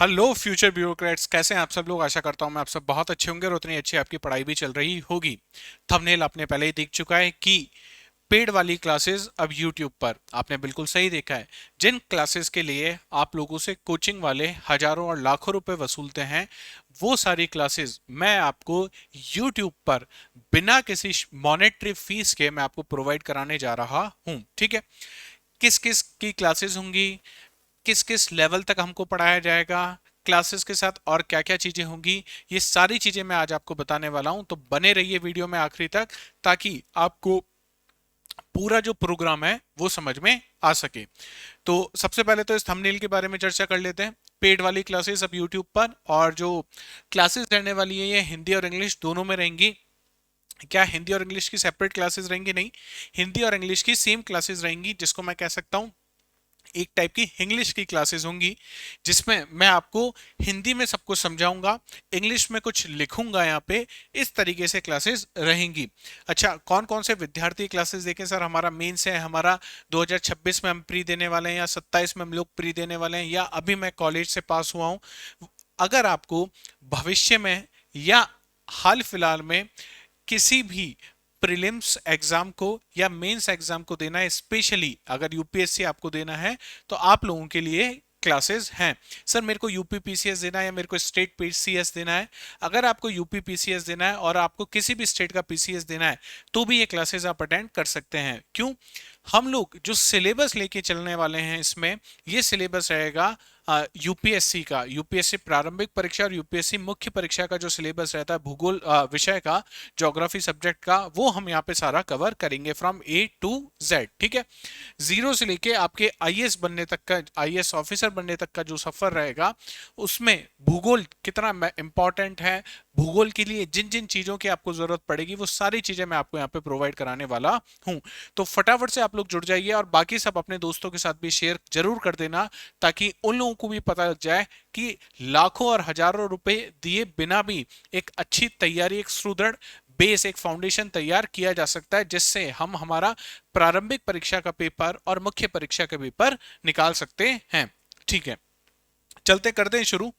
Hello future bureaucrats, कैसे हैं आप सब लोग। आशा करता हूं मैं आप सब बहुत अच्छे होंगे और उतनी अच्छी आपकी पढ़ाई भी चल रही होगी। थंबनेल आपने पहले ही देख चुका है कि पेड वाली क्लासेस अब यूट्यूब पर, आपने बिल्कुल सही देखा है। जिन क्लासेस के लिए आप लोगों से कोचिंग वाले हजारों और लाखों रुपए वसूलते हैं, वो सारी क्लासेस मैं आपको यूट्यूब पर बिना किसी मॉनेटरी फीस के मैं आपको प्रोवाइड कराने जा रहा हूं। ठीक है, किस किस की क्लासेस होंगी, किस किस लेवल तक हमको पढ़ाया जाएगा, क्लासेस के साथ और क्या क्या चीजें होंगी, ये सारी चीजें मैं आज आपको बताने वाला हूं। तो बने रहिए वीडियो में आखिरी तक, ताकि आपको पूरा जो प्रोग्राम है वो समझ में आ सके। तो सबसे पहले तो इस थंबनेल के बारे में चर्चा कर लेते हैं। पेड वाली क्लासेस अब यूट्यूब पर, और जो क्लासेस रहने वाली है ये हिंदी और इंग्लिश दोनों में रहेंगी। क्या हिंदी और इंग्लिश की सेपरेट क्लासेस रहेंगी? नहीं, हिंदी और इंग्लिश की सेम क्लासेस रहेंगी, जिसको मैं कह सकता हूं एक टाइप की इंग्लिश की क्लासेस होंगी, जिसमें मैं आपको हिंदी में सब कुछ समझाऊंगा, इंग्लिश में कुछ लिखूंगा यहाँ पे। इस तरीके से क्लासेस रहेंगी। अच्छा, कौन कौन से विद्यार्थी क्लासेस देखें? सर हमारा मेंस है, हमारा 2026 में हम प्री देने वाले हैं, या 27 में हम लोग प्री देने वाले हैं, या अभी मैं कॉलेज से पास हुआ हूँ। अगर आपको भविष्य में या हाल फिलहाल में किसी भी प्रीलिम्स एग्जाम को या मेंस एग्जाम को देना है, स्पेशली अगर यूपीएससी आपको देना है, तो आप लोगों के लिए क्लासेस हैं। सर मेरे को यूपी पीसीएस देना है या मेरे को स्टेट पीसीएस देना है। अगर आपको यूपी पीसीएस देना है और आपको किसी भी स्टेट का पीसीएस देना है, तो भी ये क्लासेस आप अटेंड कर सकते हैं। क्यों? हम लोग जो सिलेबस लेके चलने वाले हैं इसमें, ये सिलेबस रहेगा यूपीएससी का, यूपीएससी प्रारंभिक परीक्षा और यूपीएससी मुख्य परीक्षा का जो सिलेबस रहता है भूगोल विषय का, ज्योग्राफी सब्जेक्ट का, वो हम यहाँ पे सारा कवर करेंगे फ्रॉम ए टू जेड। ठीक है, जीरो से लेके आपके आईएएस बनने तक का, आईएएस ऑफिसर बनने तक का जो सफर रहेगा, उसमें भूगोल कितना इंपॉर्टेंट है, भूगोल के लिए जिन जिन चीजों की आपको जरूरत पड़ेगी, वो सारी चीजें मैं आपको यहाँ पे प्रोवाइड कराने वाला हूँ। तो फटाफट से आप लोग जुड़ जाइए और बाकी सब अपने दोस्तों के साथ भी शेयर जरूर कर देना, ताकि उन लोगों को भी पता लग जाए कि लाखों और हजारों रुपए दिए बिना भी एक अच्छी तैयारी, एक सुदृढ़ बेस, एक फाउंडेशन तैयार किया जा सकता है, जिससे हम हमारा प्रारंभिक परीक्षा का पेपर और मुख्य परीक्षा का पेपर निकाल सकते हैं। ठीक है, चलते करते हैं शुरू।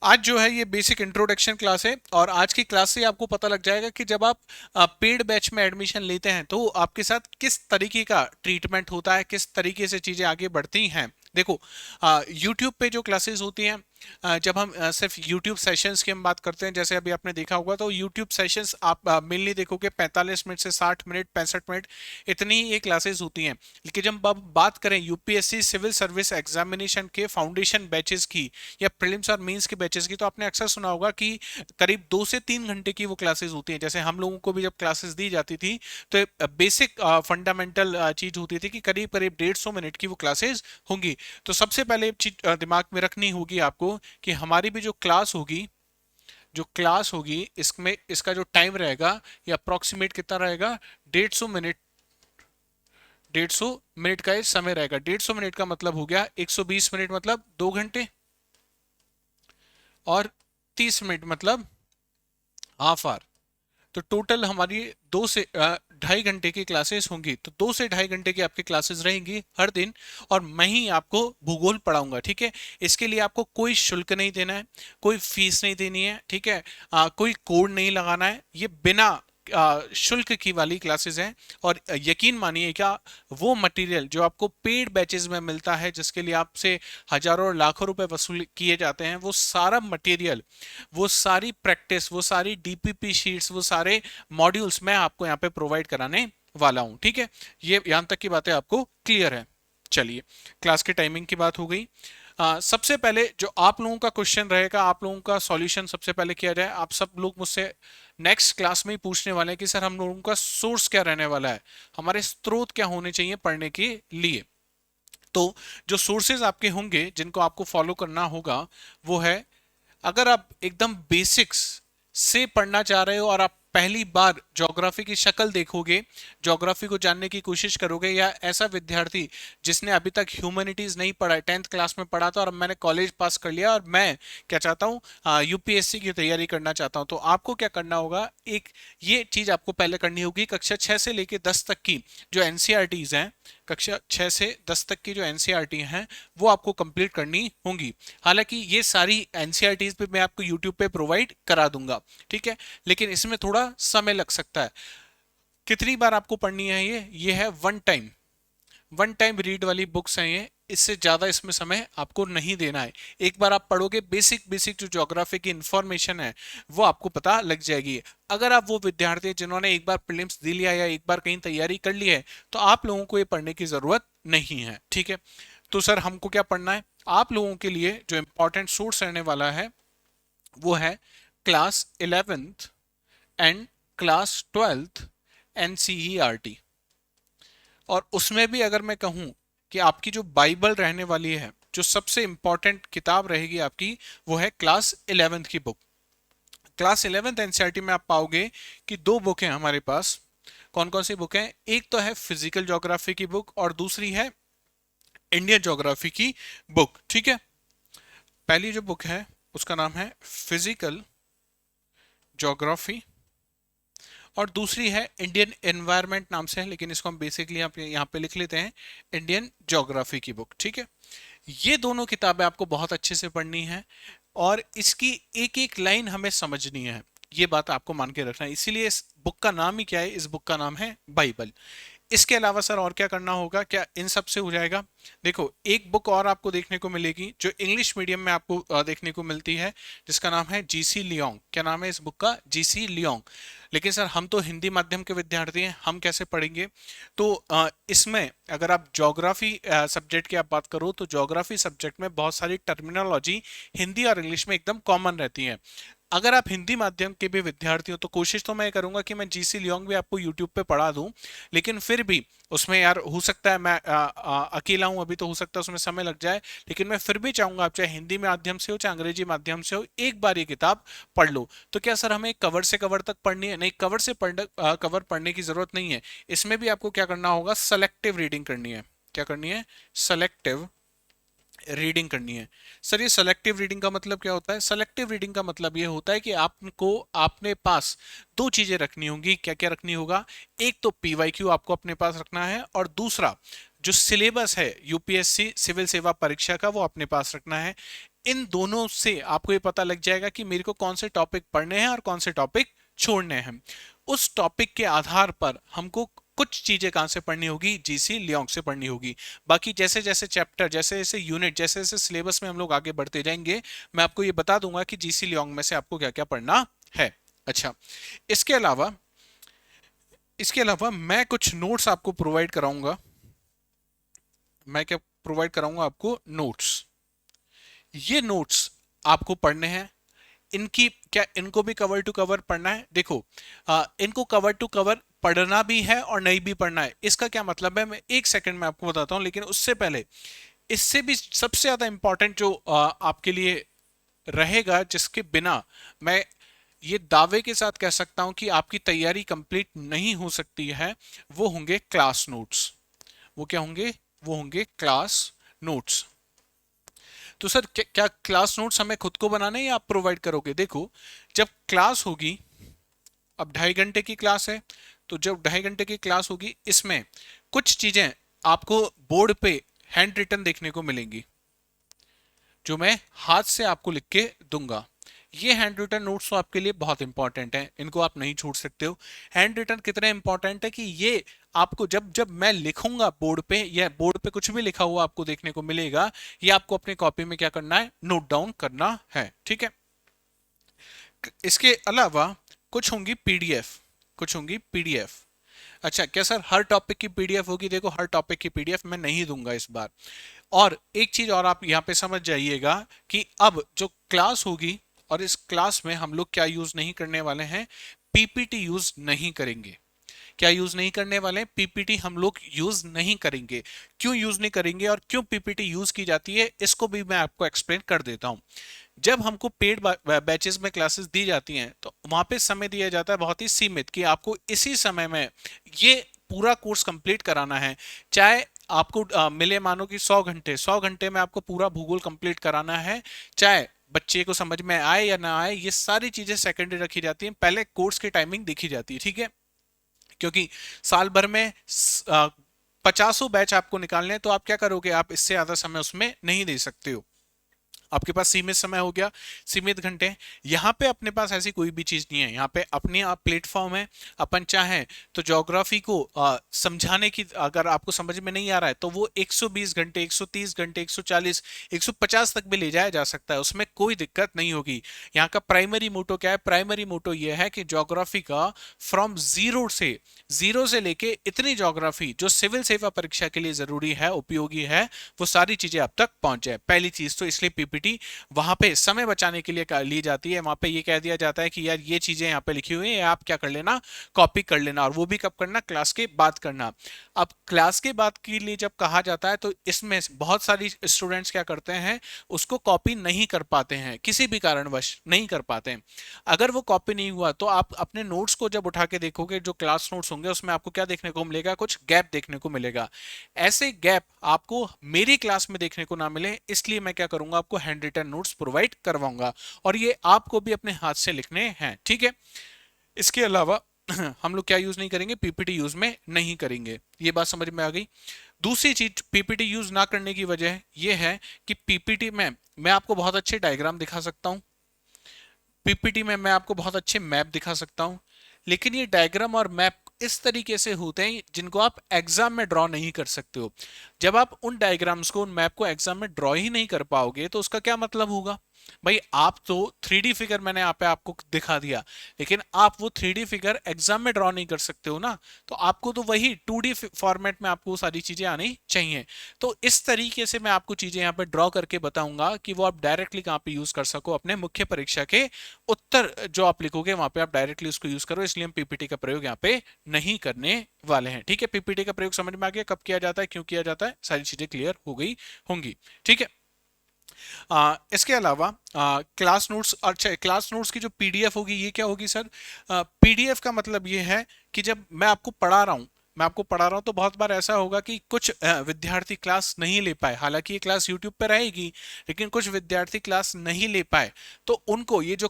आज जो है ये बेसिक इंट्रोडक्शन क्लास है, और आज की क्लास से आपको पता लग जाएगा कि जब आप पेड बैच में एडमिशन लेते हैं तो आपके साथ किस तरीके का ट्रीटमेंट होता है, किस तरीके से चीजें आगे बढ़ती हैं। देखो, यूट्यूब पे जो क्लासेस होती हैं, जब हम सिर्फ यूट्यूब सेशंस की हम बात करते हैं, जैसे अभी आपने देखा होगा, तो यूट्यूब सेशंस आप मेनली देखोगे 45 मिनट से 60 मिनट, 65 मिनट, इतनी ये क्लासेस होती हैं। लेकिन जब अब बात करें यूपीएससी सिविल सर्विस एग्जामिनेशन के फाउंडेशन बैचेस की या प्रीलिम्स और मेंस के बैचेस की, तो आपने अक्सर सुना होगा कि करीब 2 से 3 घंटे की वो क्लासेस होती हैं। जैसे हम लोगों को भी जब क्लासेस दी जाती थी, तो बेसिक फंडामेंटल चीज होती थी कि करीब करीब 150 मिनट की वो क्लासेस होंगी। तो सबसे पहले चीज दिमाग में रखनी होगी आपको कि हमारी भी जो क्लास होगी, इसमें इसका जो टाइम रहेगा, या अप्रोक्सीमेट कितना रहेगा, 150 मिनट। 150 मिनट का ये समय रहेगा। 150 मिनट का मतलब हो गया 120 मिनट, मतलब 2 घंटे, और 30 मिनट मतलब हाफ आवर। तो टोटल हमारी 2 से 2.5 घंटे की क्लासेस होंगी। तो 2 से 2.5 घंटे की आपकी क्लासेस रहेंगी हर दिन, और मैं ही आपको भूगोल पढ़ाऊंगा। ठीक है, इसके लिए आपको कोई शुल्क नहीं देना है, कोई फीस नहीं देनी है। ठीक है, कोई कोड नहीं लगाना है, ये बिना शुल्क की वाली क्लासेस हैं। और यकीन मानिए, क्या वो मटेरियल जो आपको पेड बैचेस में मिलता है, जिसके लिए आपसे हजारों और लाखों रुपए वसूल किए जाते हैं, वो सारा मटेरियल, वो सारी प्रैक्टिस, वो सारी डीपीपी शीट्स, वो सारे मॉड्यूल्स मैं आपको यहाँ पे प्रोवाइड कराने वाला हूँ। ठीक है, ये यहाँ तक की बातें आपको क्लियर है। चलिए, क्लास की टाइमिंग की बात हो गई। सबसे पहले जो आप लोगों का क्वेश्चन रहेगा, आप लोगों का सॉल्यूशन सबसे पहले किया जाए। आप सब लोग मुझसे नेक्स्ट क्लास में ही पूछने वाले हैं कि सर हम लोगों का सोर्स क्या रहने वाला है, हमारे स्रोत क्या होने चाहिए पढ़ने के लिए। तो जो सोर्सेज आपके होंगे जिनको आपको फॉलो करना होगा, वो है, अगर आप एकदम बेसिक्स से पढ़ना चाह रहे हो और आप पहली बार ज्योग्राफी की शक्ल देखोगे, ज्योग्राफी को जानने की कोशिश करोगे, या ऐसा विद्यार्थी जिसने अभी तक ह्यूमैनिटीज नहीं पढ़ा, 10th क्लास में पढ़ा था और मैंने कॉलेज पास कर लिया और मैं क्या चाहता हूँ, यूपीएससी की तैयारी करना चाहता हूँ, तो आपको क्या करना होगा, एक ये चीज आपको पहले करनी होगी। कक्षा 6 से लेकर 10 तक की जो एनसीईआरटीज हैं, कक्षा 6 से 10 तक की जो एनसीईआरटी हैं वो आपको कंप्लीट करनी होंगी। हालांकि ये सारी एनसीईआरटीज पे मैं आपको यूट्यूब पे प्रोवाइड करा दूंगा, ठीक है, लेकिन इसमें थोड़ा समय लग सकता है। कितनी बार आपको पढ़नी है ये है वन टाइम रीड वाली बुक्स हैं ये, इससे ज्यादा इसमें समय आपको नहीं देना है। एक बार आप पढ़ोगे, बेसिक बेसिक जो ज्योग्राफी की इंफॉर्मेशन है वो आपको पता लग जाएगी। अगर आप वो विद्यार्थी हैं जिन्होंने एक बार प्रीलिम्स दे लिया या एक बार कहीं तैयारी कर ली है, तो आप लोगों को ये पढ़ने की जरूरत नहीं है, ठीक है। तो सर हमको क्या पढ़ना है, आप लोगों के लिए जो इंपॉर्टेंट सोर्स रहने वाला है वो है class 11th and class 12th NCERT. और उसमें भी अगर मैं कहूं कि आपकी जो बाइबल रहने वाली है, जो सबसे इंपॉर्टेंट किताब रहेगी आपकी, वो है क्लास 11th की बुक। क्लास 11th एनसीईआरटी में आप पाओगे कि दो बुक हैं हमारे पास। कौन कौन सी बुक हैं, एक तो है फिजिकल ज्योग्राफी की बुक और दूसरी है इंडियन ज्योग्राफी की बुक, ठीक है। पहली जो बुक है उसका नाम है फिजिकल ज्योग्राफी और दूसरी है इंडियन एनवायरनमेंट नाम से है, लेकिन इसको हम बेसिकली यहाँ पे लिख लेते हैं इंडियन ज्योग्राफी की बुक, ठीक है। ये दोनों किताबें आपको बहुत अच्छे से पढ़नी है और इसकी एक एक लाइन हमें समझनी है, ये बात आपको मान के रखना है। इसीलिए इस बुक का नाम ही क्या है, इस बुक का नाम है बाइबल। इसके अलावा सर और क्या करना होगा, क्या इन सब से हो जाएगा? देखो एक बुक और आपको देखने को मिलेगी जो इंग्लिश मीडियम में आपको देखने को मिलती है, जिसका नाम है जीसी लियोंग। क्या नाम है इस बुक का? GC Leong. लेकिन सर हम तो हिंदी माध्यम के विद्यार्थी हैं, हम कैसे पढ़ेंगे? तो इसमें अगर आप ज्योग्राफी सब्जेक्ट की आप बात करो तो ज्योग्राफी सब्जेक्ट में बहुत सारी टर्मिनोलॉजी हिंदी और इंग्लिश में एकदम कॉमन रहती है। अगर आप हिंदी माध्यम के भी विद्यार्थी हो तो कोशिश तो मैं करूंगा कि मैं जीसी लियोंग भी आपको यूट्यूब पे पढ़ा दूं, लेकिन फिर भी उसमें यार हो सकता है मैं अकेला हूं अभी, तो हो सकता है उसमें समय लग जाए, लेकिन मैं फिर भी चाहूंगा आप चाहे हिंदी माध्यम से हो चाहे अंग्रेजी माध्यम से हो, एक बार ये किताब पढ़ लो। तो क्या सर हमें कवर से कवर तक पढ़नी है? नहीं, कवर पढ़ने की जरूरत नहीं है। इसमें भी आपको क्या करना होगा, सेलेक्टिव रीडिंग करनी है। क्या करनी है? सेलेक्टिव रीडिंग करनी है। सर ये सेलेक्टिव रीडिंग का मतलब क्या होता है? सेलेक्टिव रीडिंग का मतलब ये होता है कि आपको अपने पास दो चीजें रखनी होंगी। क्या क्या रखनी होगा? एक तो पीवाईक्यू आपको अपने पास रखना है और दूसरा जो सिलेबस है यूपीएससी सिविल सेवा परीक्षा का वो अपने पास रखना है। इन दोनों से आपको ये पता लग जाएगा कि मेरे को कौन से टॉपिक पढ़ने हैं और कौन से टॉपिक छोड़ने हैं। उस टॉपिक के आधार पर हमको कुछ चीजें कहां से पढ़नी होगी? जीसी लियोंग से पढ़नी होगी। बाकी जैसे जैसे चैप्टर, जैसे जैसे यूनिट, जैसे जैसे सिलेबस में हम लोग आगे बढ़ते जाएंगे, मैं आपको ये बता दूंगा कि जीसी लियोंग में से आपको क्या क्या पढ़ना है। अच्छा, इसके अलावा मैं कुछ नोट्स आपको प्रोवाइड कराऊंगा। मैं क्या प्रोवाइड कराऊंगा आपको? नोट्स। ये नोट्स आपको पढ़ने हैं। इनकी क्या, इनको भी कवर टू कवर पढ़ना है? देखो इनको कवर टू कवर पढ़ना भी है और नहीं भी पढ़ना है। इसका क्या मतलब है, मैं एक सेकंड में आपको बताता हूं, लेकिन उससे पहले इससे भी सबसे ज्यादा इंपॉर्टेंट जो आपके लिए रहेगा, जिसके बिना मैं ये दावे के साथ कह सकता हूं कि आपकी तैयारी कंप्लीट नहीं हो सकती है, वो होंगे क्लास नोट्स। वो क्या होंगे? वो होंगे क्लास नोट्स। तो सर क्या क्लास नोट्स हमें खुद को बनाने हैं या आप प्रोवाइड करोगे? देखो जब क्लास होगी, अब 2.5 घंटे की क्लास है, तो जब 2.5 घंटे की क्लास होगी इसमें कुछ चीजें आपको बोर्ड पे हैंड रिटन देखने को मिलेंगी, जो मैं हाथ से आपको लिख के दूंगा। ये हैंड रिटन नोट्स तो आपके लिए बहुत इंपॉर्टेंट है, इनको आप नहीं छोड़ सकते हो। हैंड रिटन कितने इंपॉर्टेंट है कि ये आपको जब जब मैं लिखूंगा बोर्ड पे, या बोर्ड पे कुछ भी लिखा हुआ आपको देखने को मिलेगा, ये आपको अपनी कॉपी में क्या करना है? नोट डाउन करना है, ठीक है। इसके अलावा कुछ होंगी पीडीएफ, कुछ होंगी पीडीएफ। अच्छा, क्या सर हर टॉपिक की पीडीएफ होगी? देखो हर टॉपिक की पीडीएफ मैं नहीं दूंगा इस बार। और एक चीज और आप यहाँ पे समझ जाइएगा कि अब जो क्लास होगी, और इस क्लास में हम लोग क्या यूज नहीं करने वाले हैं? पीपीटी यूज नहीं करेंगे। क्या यूज नहीं करने वाले हैं? पीपीटी हम लोग यूज नहीं करेंगे। क्यों यूज नहीं करेंगे और क्यों पीपीटी यूज की जाती है, इसको भी मैं आपको एक्सप्लेन कर देता हूं। जब हमको पेड बैचेस में क्लासेस दी जाती हैं तो वहां पे समय दिया जाता है बहुत ही सीमित कि आपको इसी समय में ये पूरा कोर्स कंप्लीट कराना है। चाहे आपको मिले मानो कि 100 घंटे, 100 घंटे में आपको पूरा भूगोल कंप्लीट कराना है, चाहे बच्चे को समझ में आए या ना आए, ये सारी चीजें सेकेंडरी रखी जाती हैं, पहले कोर्स की टाइमिंग देखी जाती है। ठीक है, क्योंकि साल भर में 50 बैच आपको निकालने हैं, तो आप क्या करोगे, आप इससे ज्यादा समय उसमें नहीं दे सकते हो। आपके पास सीमित समय हो गया, सीमित घंटे। यहाँ पे अपने पास ऐसी कोई भी चीज नहीं है, यहाँ पे अपने आप प्लेटफॉर्म है। अपन चाहें तो ज्योग्राफी को समझाने की, अगर आपको समझ में नहीं आ रहा है तो वो 120 घंटे, 130 घंटे, 140, 150 तक भी ले जाया जा सकता है, उसमें कोई दिक्कत नहीं होगी। यहाँ का प्राइमरी मोटो क्या है, प्राइमरी मोटो ये है कि ज्योग्राफी का फ्रॉम जीरो से लेके इतनी ज्योग्राफी जो सिविल सेवा परीक्षा के लिए जरूरी है, उपयोगी है, वो सारी चीजें अब तक पहुंच जाए। पहली चीज तो इसलिए पीपीटी वहां पे समय बचाने के लिए ली जाती है। वहां पे ये कह दिया जाता है कि यार ये चीजें यहाँ पे लिखी हुई है, आप क्या कर लेना, कॉपी कर लेना, और वो भी कब करना, क्लास के बाद करना। अब क्लास के बाद के लिए जब कहा जाता है तो इसमें बहुत सारी स्टूडेंट्स क्या करते हैं, उसको कॉपी नहीं कर पाते हैं, किसी भी कारणवश नहीं कर पाते हैं। अगर वो कॉपी नहीं हुआ तो आप अपने नोट्स को जब उठा के देखोगे, जो क्लास नोट्स होंगे, उसमें आपको क्या देखने को मिलेगा, कुछ गैप देखने को मिलेगा। ऐसे गैप आपको मेरी क्लास में देखने को ना मिले, इसलिए मैं क्या करूंगा, आपको हैंड रिटन नोट्स प्रोवाइड करवाऊंगा, और ये आपको भी अपने हाथ से लिखने हैं। ठीक है, इसके अलावा हम लोग क्या यूज नहीं करेंगे, पीपीटी यूज में नहीं करेंगे। ये बात समझ में आ गई। दूसरी चीज पीपीटी यूज ना करने की वजह ये है कि पीपीटी में मैं आपको बहुत अच्छे डायग्राम दिखा सकता हूं, पीपीटी में मैं आपको बहुत अच्छे मैप दिखा सकता हूं, लेकिन ये डायग्राम और मैप इस तरीके से होते हैं जिनको आप एग्जाम में ड्रॉ नहीं कर सकते हो। जब आप उन डायग्राम्स को, उन मैप को एग्जाम में ड्रॉ ही नहीं कर पाओगे तो उसका क्या मतलब होगा। भाई आप तो 3D फिगर मैंने यहाँ पे आपको दिखा दिया, लेकिन आप वो 3D फिगर एग्जाम में ड्रॉ नहीं कर सकते हो ना, तो आपको तो वही 2D फॉर्मेट में आपको सारी चीजें आनी चाहिए। तो इस तरीके से मैं आपको चीजें यहाँ पे ड्रॉ करके बताऊंगा कि वो आप डायरेक्टली कहाँ पे यूज कर सको, अपने मुख्य परीक्षा के उत्तर जो आप लिखोगे वहां पे आप डायरेक्टली उसको यूज करो। इसलिए हम पीपीटी का प्रयोग यहाँ पे नहीं करने वाले हैं। ठीक है, पीपीटी का प्रयोग समझ में आ गया, कब किया जाता है, क्यों किया जाता है, सारी चीजें क्लियर हो गई होंगी। ठीक है, इसके अलावा क्लास नोट्स, अच्छा क्लास नोट्स की जो पीडीएफ होगी ये क्या होगी सर, पीडीएफ का मतलब ये है कि जब मैं आपको पढ़ा रहा हूं, तो बहुत बार ऐसा होगा कि कुछ विद्यार्थी क्लास नहीं ले पाए, हालांकि ये क्लास यूट्यूब पे रहेगी, लेकिन कुछ विद्यार्थी क्लास नहीं ले पाए, तो उनको ये जो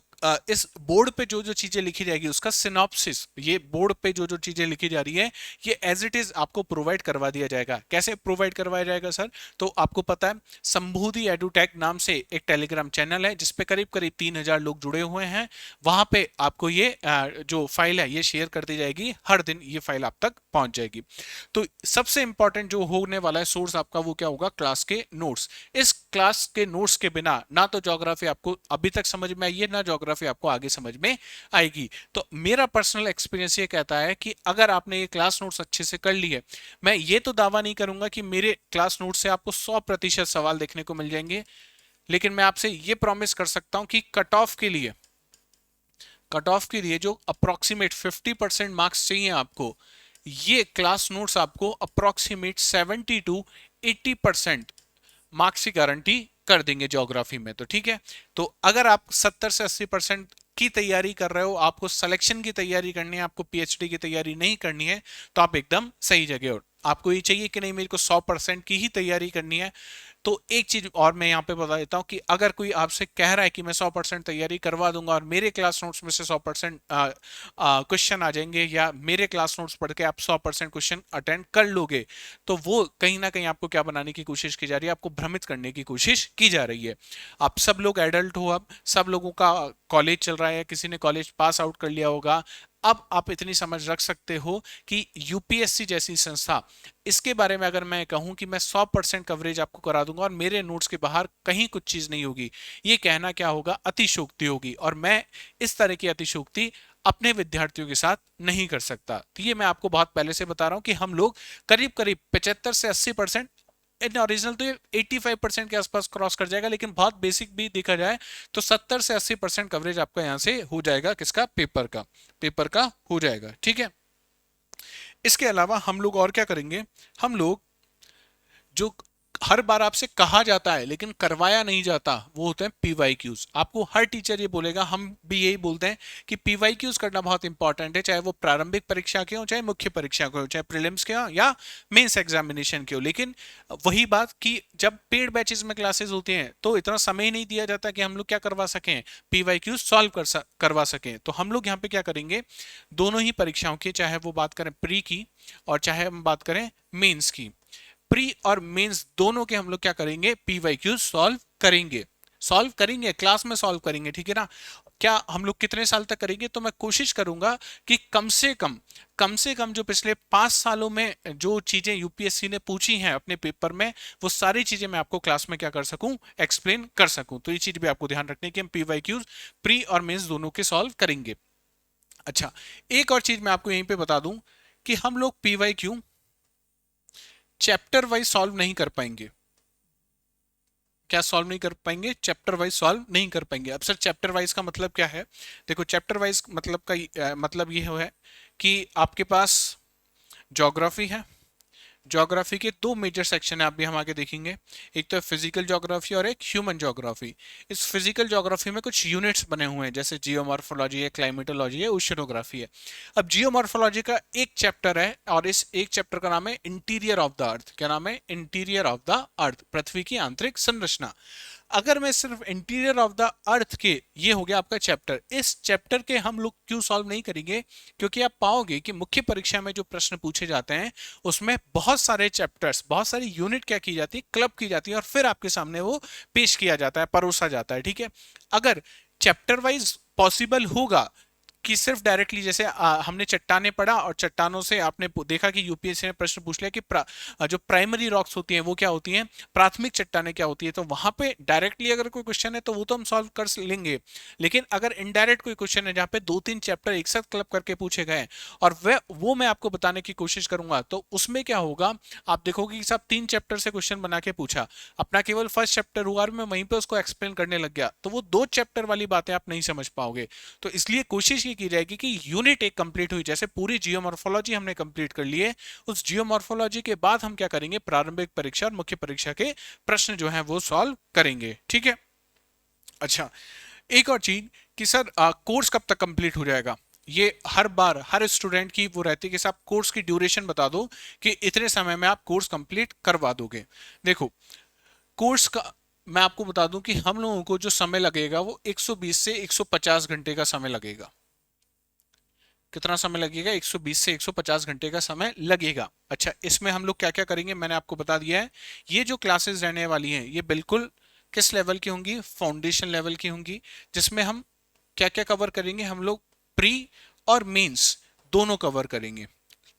इस बोर्ड पे जो जो चीजें लिखी जाएगी उसका सिनॉप्सिस, ये बोर्ड पे जो जो चीजें लिखी जा रही है ये एज इट इज आपको प्रोवाइड करवा दिया जाएगा। कैसे प्रोवाइड करवाया जाएगा सर, तो आपको पता है संबोधि एडुटेक नाम से एक टेलीग्राम चैनल है जिसपे करीब करीब 3000 लोग जुड़े हुए हैं। वहां पे आपको ये जो फाइल है ये शेयर कर दी जाएगी, हर दिन ये फाइल आप तक पहुंच जाएगी। तो सबसे इंपॉर्टेंट जो होने वाला है सोर्स आपका वो क्या होगा, क्लास के नोट्स। इस क्लास के नोट्स के बिना ना तो ज्योग्राफी आपको अभी तक समझ में आई है, ना ज्योग्राफी आपको आगे समझ में आएगी। तो मेरा पर्सनल एक्सपीरियंस ये कहता है कि अगर आपने ये क्लास नोट्स अच्छे से कर लिए, मैं ये तो दावा नहीं करूंगा कि मेरे क्लास नोट से आपको 100% सवाल देखने को मिल जाएंगे, लेकिन मैं आपसे ये प्रॉमिस कर सकता हूं कि कट ऑफ के लिए जो अप्रोक्सीमेट 50% मार्क्स चाहिए आपको, ये क्लास नोट्स आपको अप्रोक्सीमेट 70 to 80% मार्क्स की गारंटी कर देंगे ज्योग्राफी में। तो ठीक है, तो अगर आप 70 से 80% की तैयारी कर रहे हो, आपको सिलेक्शन की तैयारी करनी है, आपको पीएचडी की तैयारी नहीं करनी है, तो आप एकदम सही जगह हो। आपको ये चाहिए कि नहीं मेरे को 100% की ही तैयारी करनी है, तो एक चीज और मैं यहाँ पे बता देता हूँ कि अगर कोई आपसे कह रहा है कि मैं 100% तैयारी करवा दूंगा और मेरे क्लास नोट्स में से 100% क्वेश्चन आ जाएंगे, या मेरे क्लास नोट्स पढ़ के आप 100% क्वेश्चन अटेंड कर लोगे, तो वो कहीं ना कहीं आपको क्या बनाने की कोशिश की जा रही है, आपको भ्रमित करने की कोशिश की जा रही है। आप सब लोग एडल्ट हो, अब सब लोगों का कॉलेज चल रहा है, किसी ने कॉलेज पास आउट कर लिया होगा, अब आप इतनी समझ रख सकते हो कि यूपीएससी जैसी संस्था, इसके बारे में अगर मैं कहूं कि मैं 100% कवरेज आपको करा दूंगा और मेरे नोट्स के बाहर कहीं कुछ चीज नहीं होगी, ये कहना क्या होगा, अतिशोक्ति होगी, और मैं इस तरह की अतिशोक्ति अपने विद्यार्थियों के साथ नहीं कर सकता। तो ये मैं आपको बहुत पहले से बता रहा हूं कि हम लोग करीब करीब 75 से 80%, इन ओरिजिनल तो ये 85% के आसपास क्रॉस कर जाएगा, लेकिन बहुत बेसिक भी देखा जाए तो 70 से 80% कवरेज आपका यहां से हो जाएगा, किसका, पेपर का हो जाएगा। ठीक है, इसके अलावा हम लोग और क्या करेंगे, हम लोग जो हर बार आपसे कहा जाता है लेकिन करवाया नहीं जाता, वो होते हैं पीवाईक्यूज। आपको हर टीचर ये बोलेगा, हम भी यही बोलते हैं कि पीवाईक्यूज करना बहुत इंपॉर्टेंट है, चाहे वो प्रारंभिक परीक्षा के हो, चाहे मुख्य परीक्षा के हो, चाहे प्रीलिम्स के हो या मेंस एग्जामिनेशन के हो। लेकिन वही बात कि जब पेड बैचेस में क्लासेस होती हैं तो इतना समय ही नहीं दिया जाता कि हम लोग क्या करवा सकें, पीवाईक्यूज सॉल्व करवा सकें। तो हम लोग यहाँ पे क्या करेंगे, दोनों ही परीक्षाओं की, चाहे वो बात करें प्री की और चाहे हम बात करें मेंस की, प्री और मेंस दोनों के हम लोग क्या करेंगे, पीवाईक्यू सॉल्व करेंगे क्लास में सॉल्व करेंगे, ठीक है ना। क्या हम लोग कितने साल तक करेंगे, तो मैं कोशिश करूंगा कि कम से कम जो पिछले 5 सालों में जो चीजें यूपीएससी ने पूछी हैं अपने पेपर में, वो सारी चीजें मैं आपको क्लास में क्या कर सकूं, एक्सप्लेन कर सकूं। तो ये चीज भी आपको ध्यान रखनी है कि हम पीवाईक्यूज प्री और मेंस दोनों के सॉल्व करेंगे। अच्छा, एक और चीज मैं आपको यहीं पे बता दूं कि हम लोग पीवाईक्यू चैप्टर वाइज सॉल्व नहीं कर पाएंगे। क्या सॉल्व नहीं कर पाएंगे, चैप्टर वाइज सॉल्व नहीं कर पाएंगे। अब सर चैप्टर वाइज का मतलब क्या है, देखो चैप्टर वाइज मतलब का मतलब ये है कि आपके पास ज्योग्राफी है, ज्योग्राफी के दो मेजर सेक्शन है, आप भी हम आगे देखेंगे। एक तो फिजिकल ज्योग्राफी और एक ह्यूमन ज्योग्राफी। इस फिजिकल ज्योग्राफी में कुछ यूनिट्स बने हुए हैं, जैसे जियोमॉर्फोलॉजी है, क्लाइमेटोलॉजी है, ओशियनोग्राफी है। अब जियोमॉर्फोलॉजी का एक चैप्टर है और इस एक चैप्टर का नाम है इंटीरियर ऑफ द अर्थ। क्या नाम है, इंटीरियर ऑफ द अर्थ, पृथ्वी की आंतरिक संरचना। अगर मैं सिर्फ इंटीरियर ऑफ द अर्थ के, ये हो गया आपका चैप्टर, इस चैप्टर के हम लोग क्यों सॉल्व नहीं करेंगे, क्योंकि आप पाओगे कि मुख्य परीक्षा में जो प्रश्न पूछे जाते हैं उसमें बहुत सारे चैप्टर्स, बहुत सारी यूनिट क्या की जाती है, क्लब की जाती है और फिर आपके सामने वो पेश किया जाता है, परोसा जाता है, ठीक है। अगर चैप्टर वाइज पॉसिबल होगा कि सिर्फ डायरेक्टली जैसे हमने चट्टाने पढ़ा और चट्टानों से आपने देखा कि यूपीएससी ने प्रश्न पूछ लिया कि जो प्राइमरी रॉक्स होती हैं वो क्या होती हैं, प्राथमिक चट्टाने क्या होती है, तो वहां पे डायरेक्टली अगर कोई क्वेश्चन है तो वो तो हम सॉल्व कर लेंगे। लेकिन अगर इनडायरेक्ट कोई क्वेश्चन है जहाँ पे 2-3 चैप्टर एक साथ क्लब करके पूछे गए और वह वो मैं आपको बताने की कोशिश करूंगा, तो उसमें क्या होगा, आप देखोगे कि साहब 3 चैप्टर से क्वेश्चन बना के पूछा, अपना केवल फर्स्ट चैप्टर हुआ और मैं वहीं पे उसको एक्सप्लेन करने लग गया, तो वो 2 चैप्टर वाली बातें आप नहीं समझ पाओगे। तो इसलिए कोशिश ये की जाएगी कि यूनिट एक कंप्लीट हुई, जैसे पूरी जियोमॉर्फोलॉजी हमने कंप्लीट कर लिए, उस जियोमॉर्फोलॉजी के बाद हम क्या करेंगे, प्रारंभिक परीक्षा और मुख्य परीक्षा के प्रश्न जो हैं वो सॉल्व करेंगे, ठीक है। अच्छा, एक और चीज कि सर कोर्स कब तक कंप्लीट हो जाएगा, ये हर बार हर स्टूडेंट की वो रहती है कि साहब कोर्स की ड्यूरेशन बता दो कि इतने समय में आप कोर्स कंप्लीट करवा दोगे। देखो कोर्स का मैं आपको बता दूं कि हम लोगों को जो समय लगेगा वो 120 से 150 घंटे का समय लगेगा। कितना समय लगेगा, 120 से 150 घंटे का समय लगेगा। अच्छा, इसमें हम लोग क्या क्या करेंगे मैंने आपको बता दिया है। ये जो क्लासेस रहने वाली हैं ये बिल्कुल किस लेवल की होंगी, फाउंडेशन लेवल की होंगी, जिसमें हम क्या क्या कवर करेंगे, हम लोग प्री और मेंस दोनों कवर करेंगे,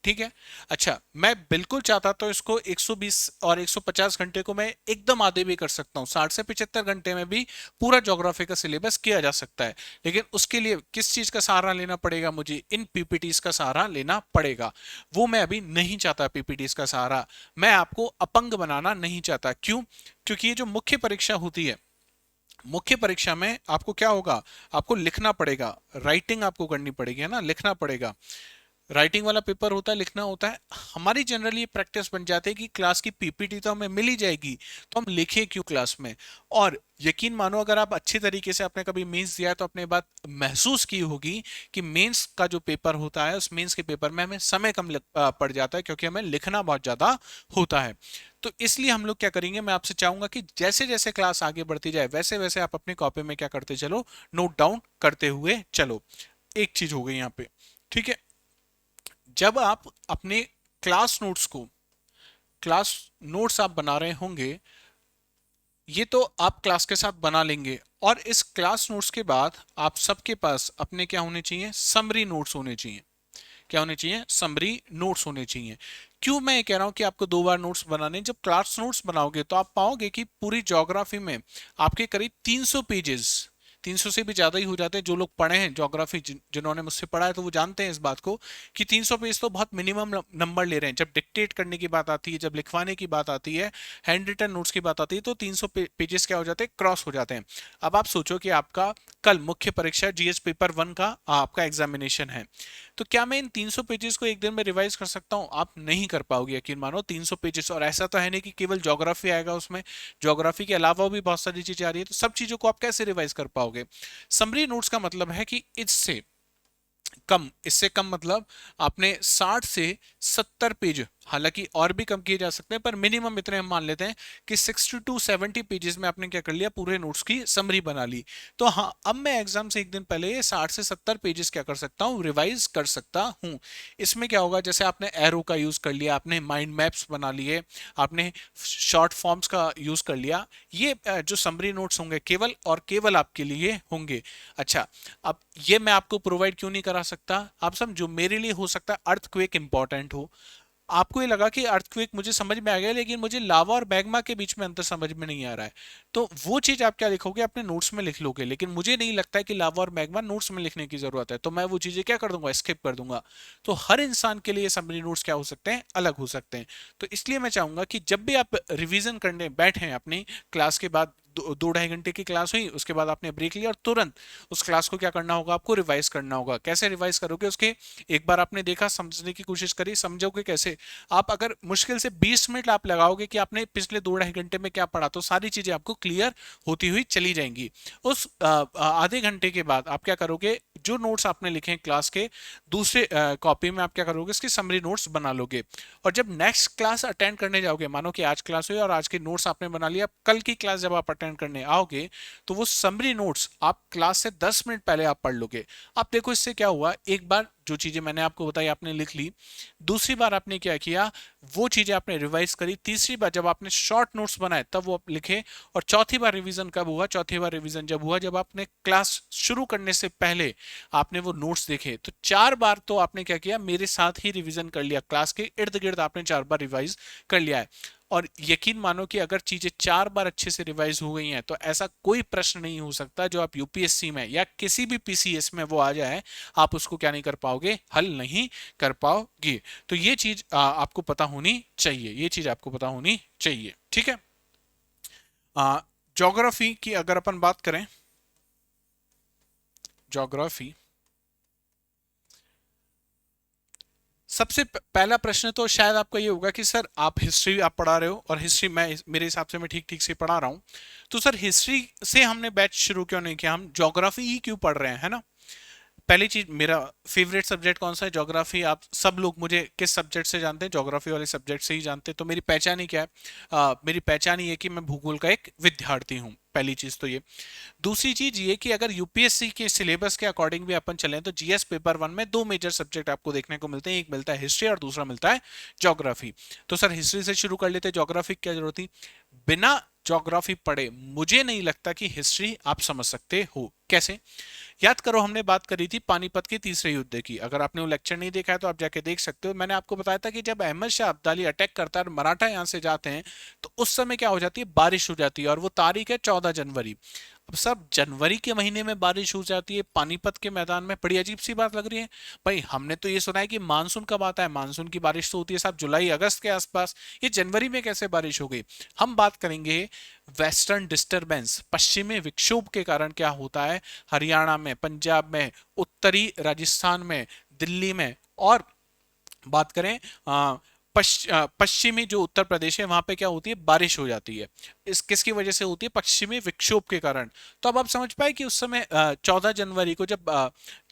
ठीक है। अच्छा, मैं बिल्कुल चाहता तो इसको 120 और 150 घंटे को मैं एकदम आधे भी कर सकता हूँ, 60 से 75 घंटे में भी पूरा ज्योग्राफी का सिलेबस किया जा सकता है। लेकिन उसके लिए किस चीज का सहारा लेना पड़ेगा, मुझे इन पीपीटीज का सहारा लेना पड़ेगा। वो मैं अभी नहीं चाहता, पीपीटीज का सहारा मैं आपको अपंग बनाना नहीं चाहता। क्यों, क्योंकि ये जो मुख्य परीक्षा होती है, मुख्य परीक्षा में आपको क्या होगा, आपको लिखना पड़ेगा, राइटिंग आपको करनी पड़ेगी, है ना, लिखना पड़ेगा। राइटिंग वाला पेपर होता है, लिखना होता है। हमारी जनरली प्रैक्टिस बन जाती है कि क्लास की पीपीटी तो हमें मिल ही जाएगी, तो हम लिखें क्यों क्लास में। और यकीन मानो अगर आप अच्छी तरीके से आपने कभी मेंस दिया है तो अपने बात महसूस की होगी कि मेंस का जो पेपर होता है उस मेंस के पेपर में हमें समय कम पड़ जाता है, क्योंकि हमें लिखना बहुत ज्यादा होता है। तो इसलिए हम लोग क्या करेंगे, मैं आपसे चाहूंगा कि जैसे जैसे क्लास आगे बढ़ती जाए वैसे वैसे आप अपनी कॉपी में क्या करते चलो, नोट डाउन करते हुए चलो। एक चीज हो गई यहाँ पे, ठीक है। जब आप अपने क्लास नोट्स को, क्लास नोट्स आप बना रहे होंगे, ये तो आप क्लास के साथ बना लेंगे और इस क्लास नोट्स के बाद आप सबके पास अपने क्या होने चाहिए, समरी नोट्स होने चाहिए। क्या होने चाहिए, समरी नोट्स होने चाहिए। क्यों मैं ये कह रहा हूं कि आपको 2 बार नोट्स बनाने, जब क्लास नोट्स बनाओगे तो आप पाओगे कि पूरी ज्योग्राफी में आपके करीब 300 पेजेस, 300 से भी ज्यादा ही हो जाते हैं। जो लोग पढ़े हैं ज्योग्राफी, जिन्होंने मुझसे पढ़ा है तो वो जानते हैं इस बात को कि 300 पेज तो बहुत मिनिमम नंबर ले रहे हैं। जब डिक्टेट करने की बात आती है, जब लिखवाने की बात आती है, हैंड रिटन नोट्स की बात आती है, तो 300 पेजेस क्या हो जाते हैं, क्रॉस हो जाते हैं। अब आप सोचो कि आपका कल मुख्य परीक्षा जीएस पेपर 1 का आपका एग्जामिनेशन है। तो क्या मैं इन 300 पेजेस को एक दिन में रिवाइज कर सकता हूं? आप नहीं कर पाओगे, यकीन मानो। 300 पेजेस, और ऐसा तो है नहीं कि केवल ज्योग्राफी आएगा उसमें, ज्योग्राफी के अलावा भी बहुत सारी चीजें आ रही है, तो सब चीजों को आप कैसे रिवाइज कर पाओगे? समरी नोट्स का मतलब है कि इससे कम मतलब आपने 60 से 70 पेज, हालांकि और भी कम किए जा सकते हैं, पर मिनिमम इतने हम मान लेते हैं कि 60 टू 70 पेजेस में आपने क्या कर लिया, पूरे नोट्स की समरी बना ली। तो हाँ, अब मैं एग्जाम से एक दिन पहले ये 60 से 70 पेजेस क्या कर सकता हूँ, रिवाइज कर सकता हूँ। इसमें क्या होगा, जैसे आपने एरो का यूज कर लिया, आपने माइंड मैप्स बना लिए, आपने शॉर्ट फॉर्म्स का यूज कर लिया, ये जो समरी नोट्स होंगे केवल और केवल आपके लिए होंगे। अच्छा, अब ये मैं आपको प्रोवाइड क्यों नहीं करा सकता? आप समझो, मेरे लिए हो सकता है अर्थक्वेक इंपॉर्टेंट हो, आपको ये लगा कि अर्थक्वेक मुझे समझ में आ गया, लेकिन मुझे लावा और मैग्मा के बीच में अंतर समझ में नहीं आ रहा है, तो वो चीज आप क्या लिखोगे, अपने नोट्स में लिख लोगे। लेकिन मुझे नहीं लगता है कि लावा और मैग्मा नोट्स में लिखने की जरूरत है, तो मैं वो चीजें क्या कर दूंगा, स्किप कर दूंगा। तो हर इंसान के लिए समरी नोट्स क्या हो सकते हैं, अलग हो सकते हैं। तो इसलिए मैं चाहूंगा कि जब भी आप रिवीजन करने बैठे अपनी क्लास के बाद, 2-2.5 घंटे की क्लास हुई, उसके बाद आपने ब्रेक लिया और तुरंत उस क्लास को क्या करना होगा, आपको रिवाइज करना होगा। कैसे रिवाइज करोगे, उसके एक बार आपने देखा, समझने की कोशिश करी, समझोगे कैसे? आप अगर मुश्किल से 20 मिनट आप लगाओगे कि आपने पिछले 2-2.5 घंटे में क्या पढ़ा, तो सारी चीजें आपको क्लियर होती हुई चली जाएंगी। उस आधे घंटे के बाद आप क्या करोगे, जो नोट्स आपने लिखे हैं क्लास के, दूसरे कॉपी में आप क्या करोगे, इसकी समरी नोट्स बना लोगे। और जब नेक्स्ट क्लास अटेंड करने जाओगे, मानो कि आज क्लास हुई और आज के नोट्स आपने बना लिया, कल की क्लास जब आप अटेंड करने आओगे, तो वो समरी नोट्स आप क्लास से 10 मिनट पहले आप पढ़ लोगे। आप देखो इससे क्या हुआ, एक बार जो चीजें मैंने आपको बताई आपने लिख ली, दूसरी बार आपने क्या किया, वो चीजें आपने रिवाइज करी, तीसरी बार जब आपने शॉर्ट नोट्स बनाए तब वो आप लिखे, और चौथी बार रिवीजन कब हुआ, चौथी बार रिवीजन जब हुआ जब आपने क्लास शुरू करने से पहले आपने वो नोट्स देखे। तो 4 बार तो आपने क्या किया, मेरे साथ ही रिवीजन कर लिया, क्लास के इर्द गिर्द आपने 4 बार रिवाइज कर लिया है। और यकीन मानो कि अगर चीजें 4 बार अच्छे से रिवाइज हो गई हैं, तो ऐसा कोई प्रश्न नहीं हो सकता जो आप यूपीएससी में या किसी भी पीसीएस में वो आ जाए, आप उसको क्या नहीं कर पाओगे, हल नहीं कर पाओगे। तो ये चीज आपको पता होनी चाहिए, ये चीज आपको पता होनी चाहिए, ठीक है। ज्योग्राफी की अगर अपन बात करें, ज्योग्राफी, सबसे पहला प्रश्न तो शायद आपका ये होगा कि सर आप हिस्ट्री आप पढ़ा रहे हो, और हिस्ट्री मैं मेरे हिसाब से मैं ठीक ठीक से पढ़ा रहा हूँ, तो सर हिस्ट्री से हमने बैच शुरू क्यों नहीं किया, हम ज्योग्राफी ही क्यों पढ़ रहे हैं, है ना? पहली चीज, मेरा फेवरेट सब्जेक्ट कौन सा है, ज्योग्राफी। आप सब लोग मुझे किस सब्जेक्ट से जानते हैं, ज्योग्राफी वाले सब्जेक्ट से ही जानते हैं। तो मेरी पहचान ही क्या है, मेरी पहचान ही है कि मैं भूगोल का एक विद्यार्थी हूँ, पहली चीज तो ये। दूसरी चीज ये कि अगर यूपीएससी के सिलेबस के अकॉर्डिंग भी अपन चलें, तो जीएस पेपर 1 में 2 मेजर सब्जेक्ट आपको देखने को मिलते हैं, एक मिलता है हिस्ट्री और दूसरा मिलता है ज्योग्राफी। तो सर हिस्ट्री से शुरू कर लेते हैं, ज्योग्राफी की क्या जरूरत थी? बिना ज्योग्राफी पढ़े मुझे नहीं लगता कि हिस्ट्री आप समझ सकते हो। कैसे? याद करो, हमने बात करी थी पानीपत के तीसरे युद्ध की, अगर आपने वो लेक्चर नहीं देखा है तो आप जाके देख सकते हो। मैंने आपको बताया था कि जब अहमद शाह अब्दाली अटैक करता है और मराठा यहां से जाते हैं, तो उस समय क्या हो जाती है, बारिश हो जाती है, और वो तारीख है 14 जनवरी। अब सब जनवरी के महीने में बारिश हो जाती है पानीपत के मैदान में, बड़ी अजीब सी बात लग रही है। भाई हमने तो ये सुना है कि मानसून कब आता है, मानसून की बारिश तो होती है साहब जुलाई अगस्त के आसपास, ये जनवरी में कैसे बारिश हो गई? हम बात करेंगे वेस्टर्न डिस्टरबेंस, पश्चिमी विक्षोभ के कारण क्या होता है हरियाणा में, पंजाब में, उत्तरी राजस्थान में, दिल्ली में, और बात करें पश्चिमी जो उत्तर प्रदेश है, वहां पे क्या होती है, बारिश हो जाती है। इस किसकी वजह से होती है, पश्चिमी विक्षोभ के कारण। तो अब आप समझ पाए कि उस समय 14 जनवरी को जब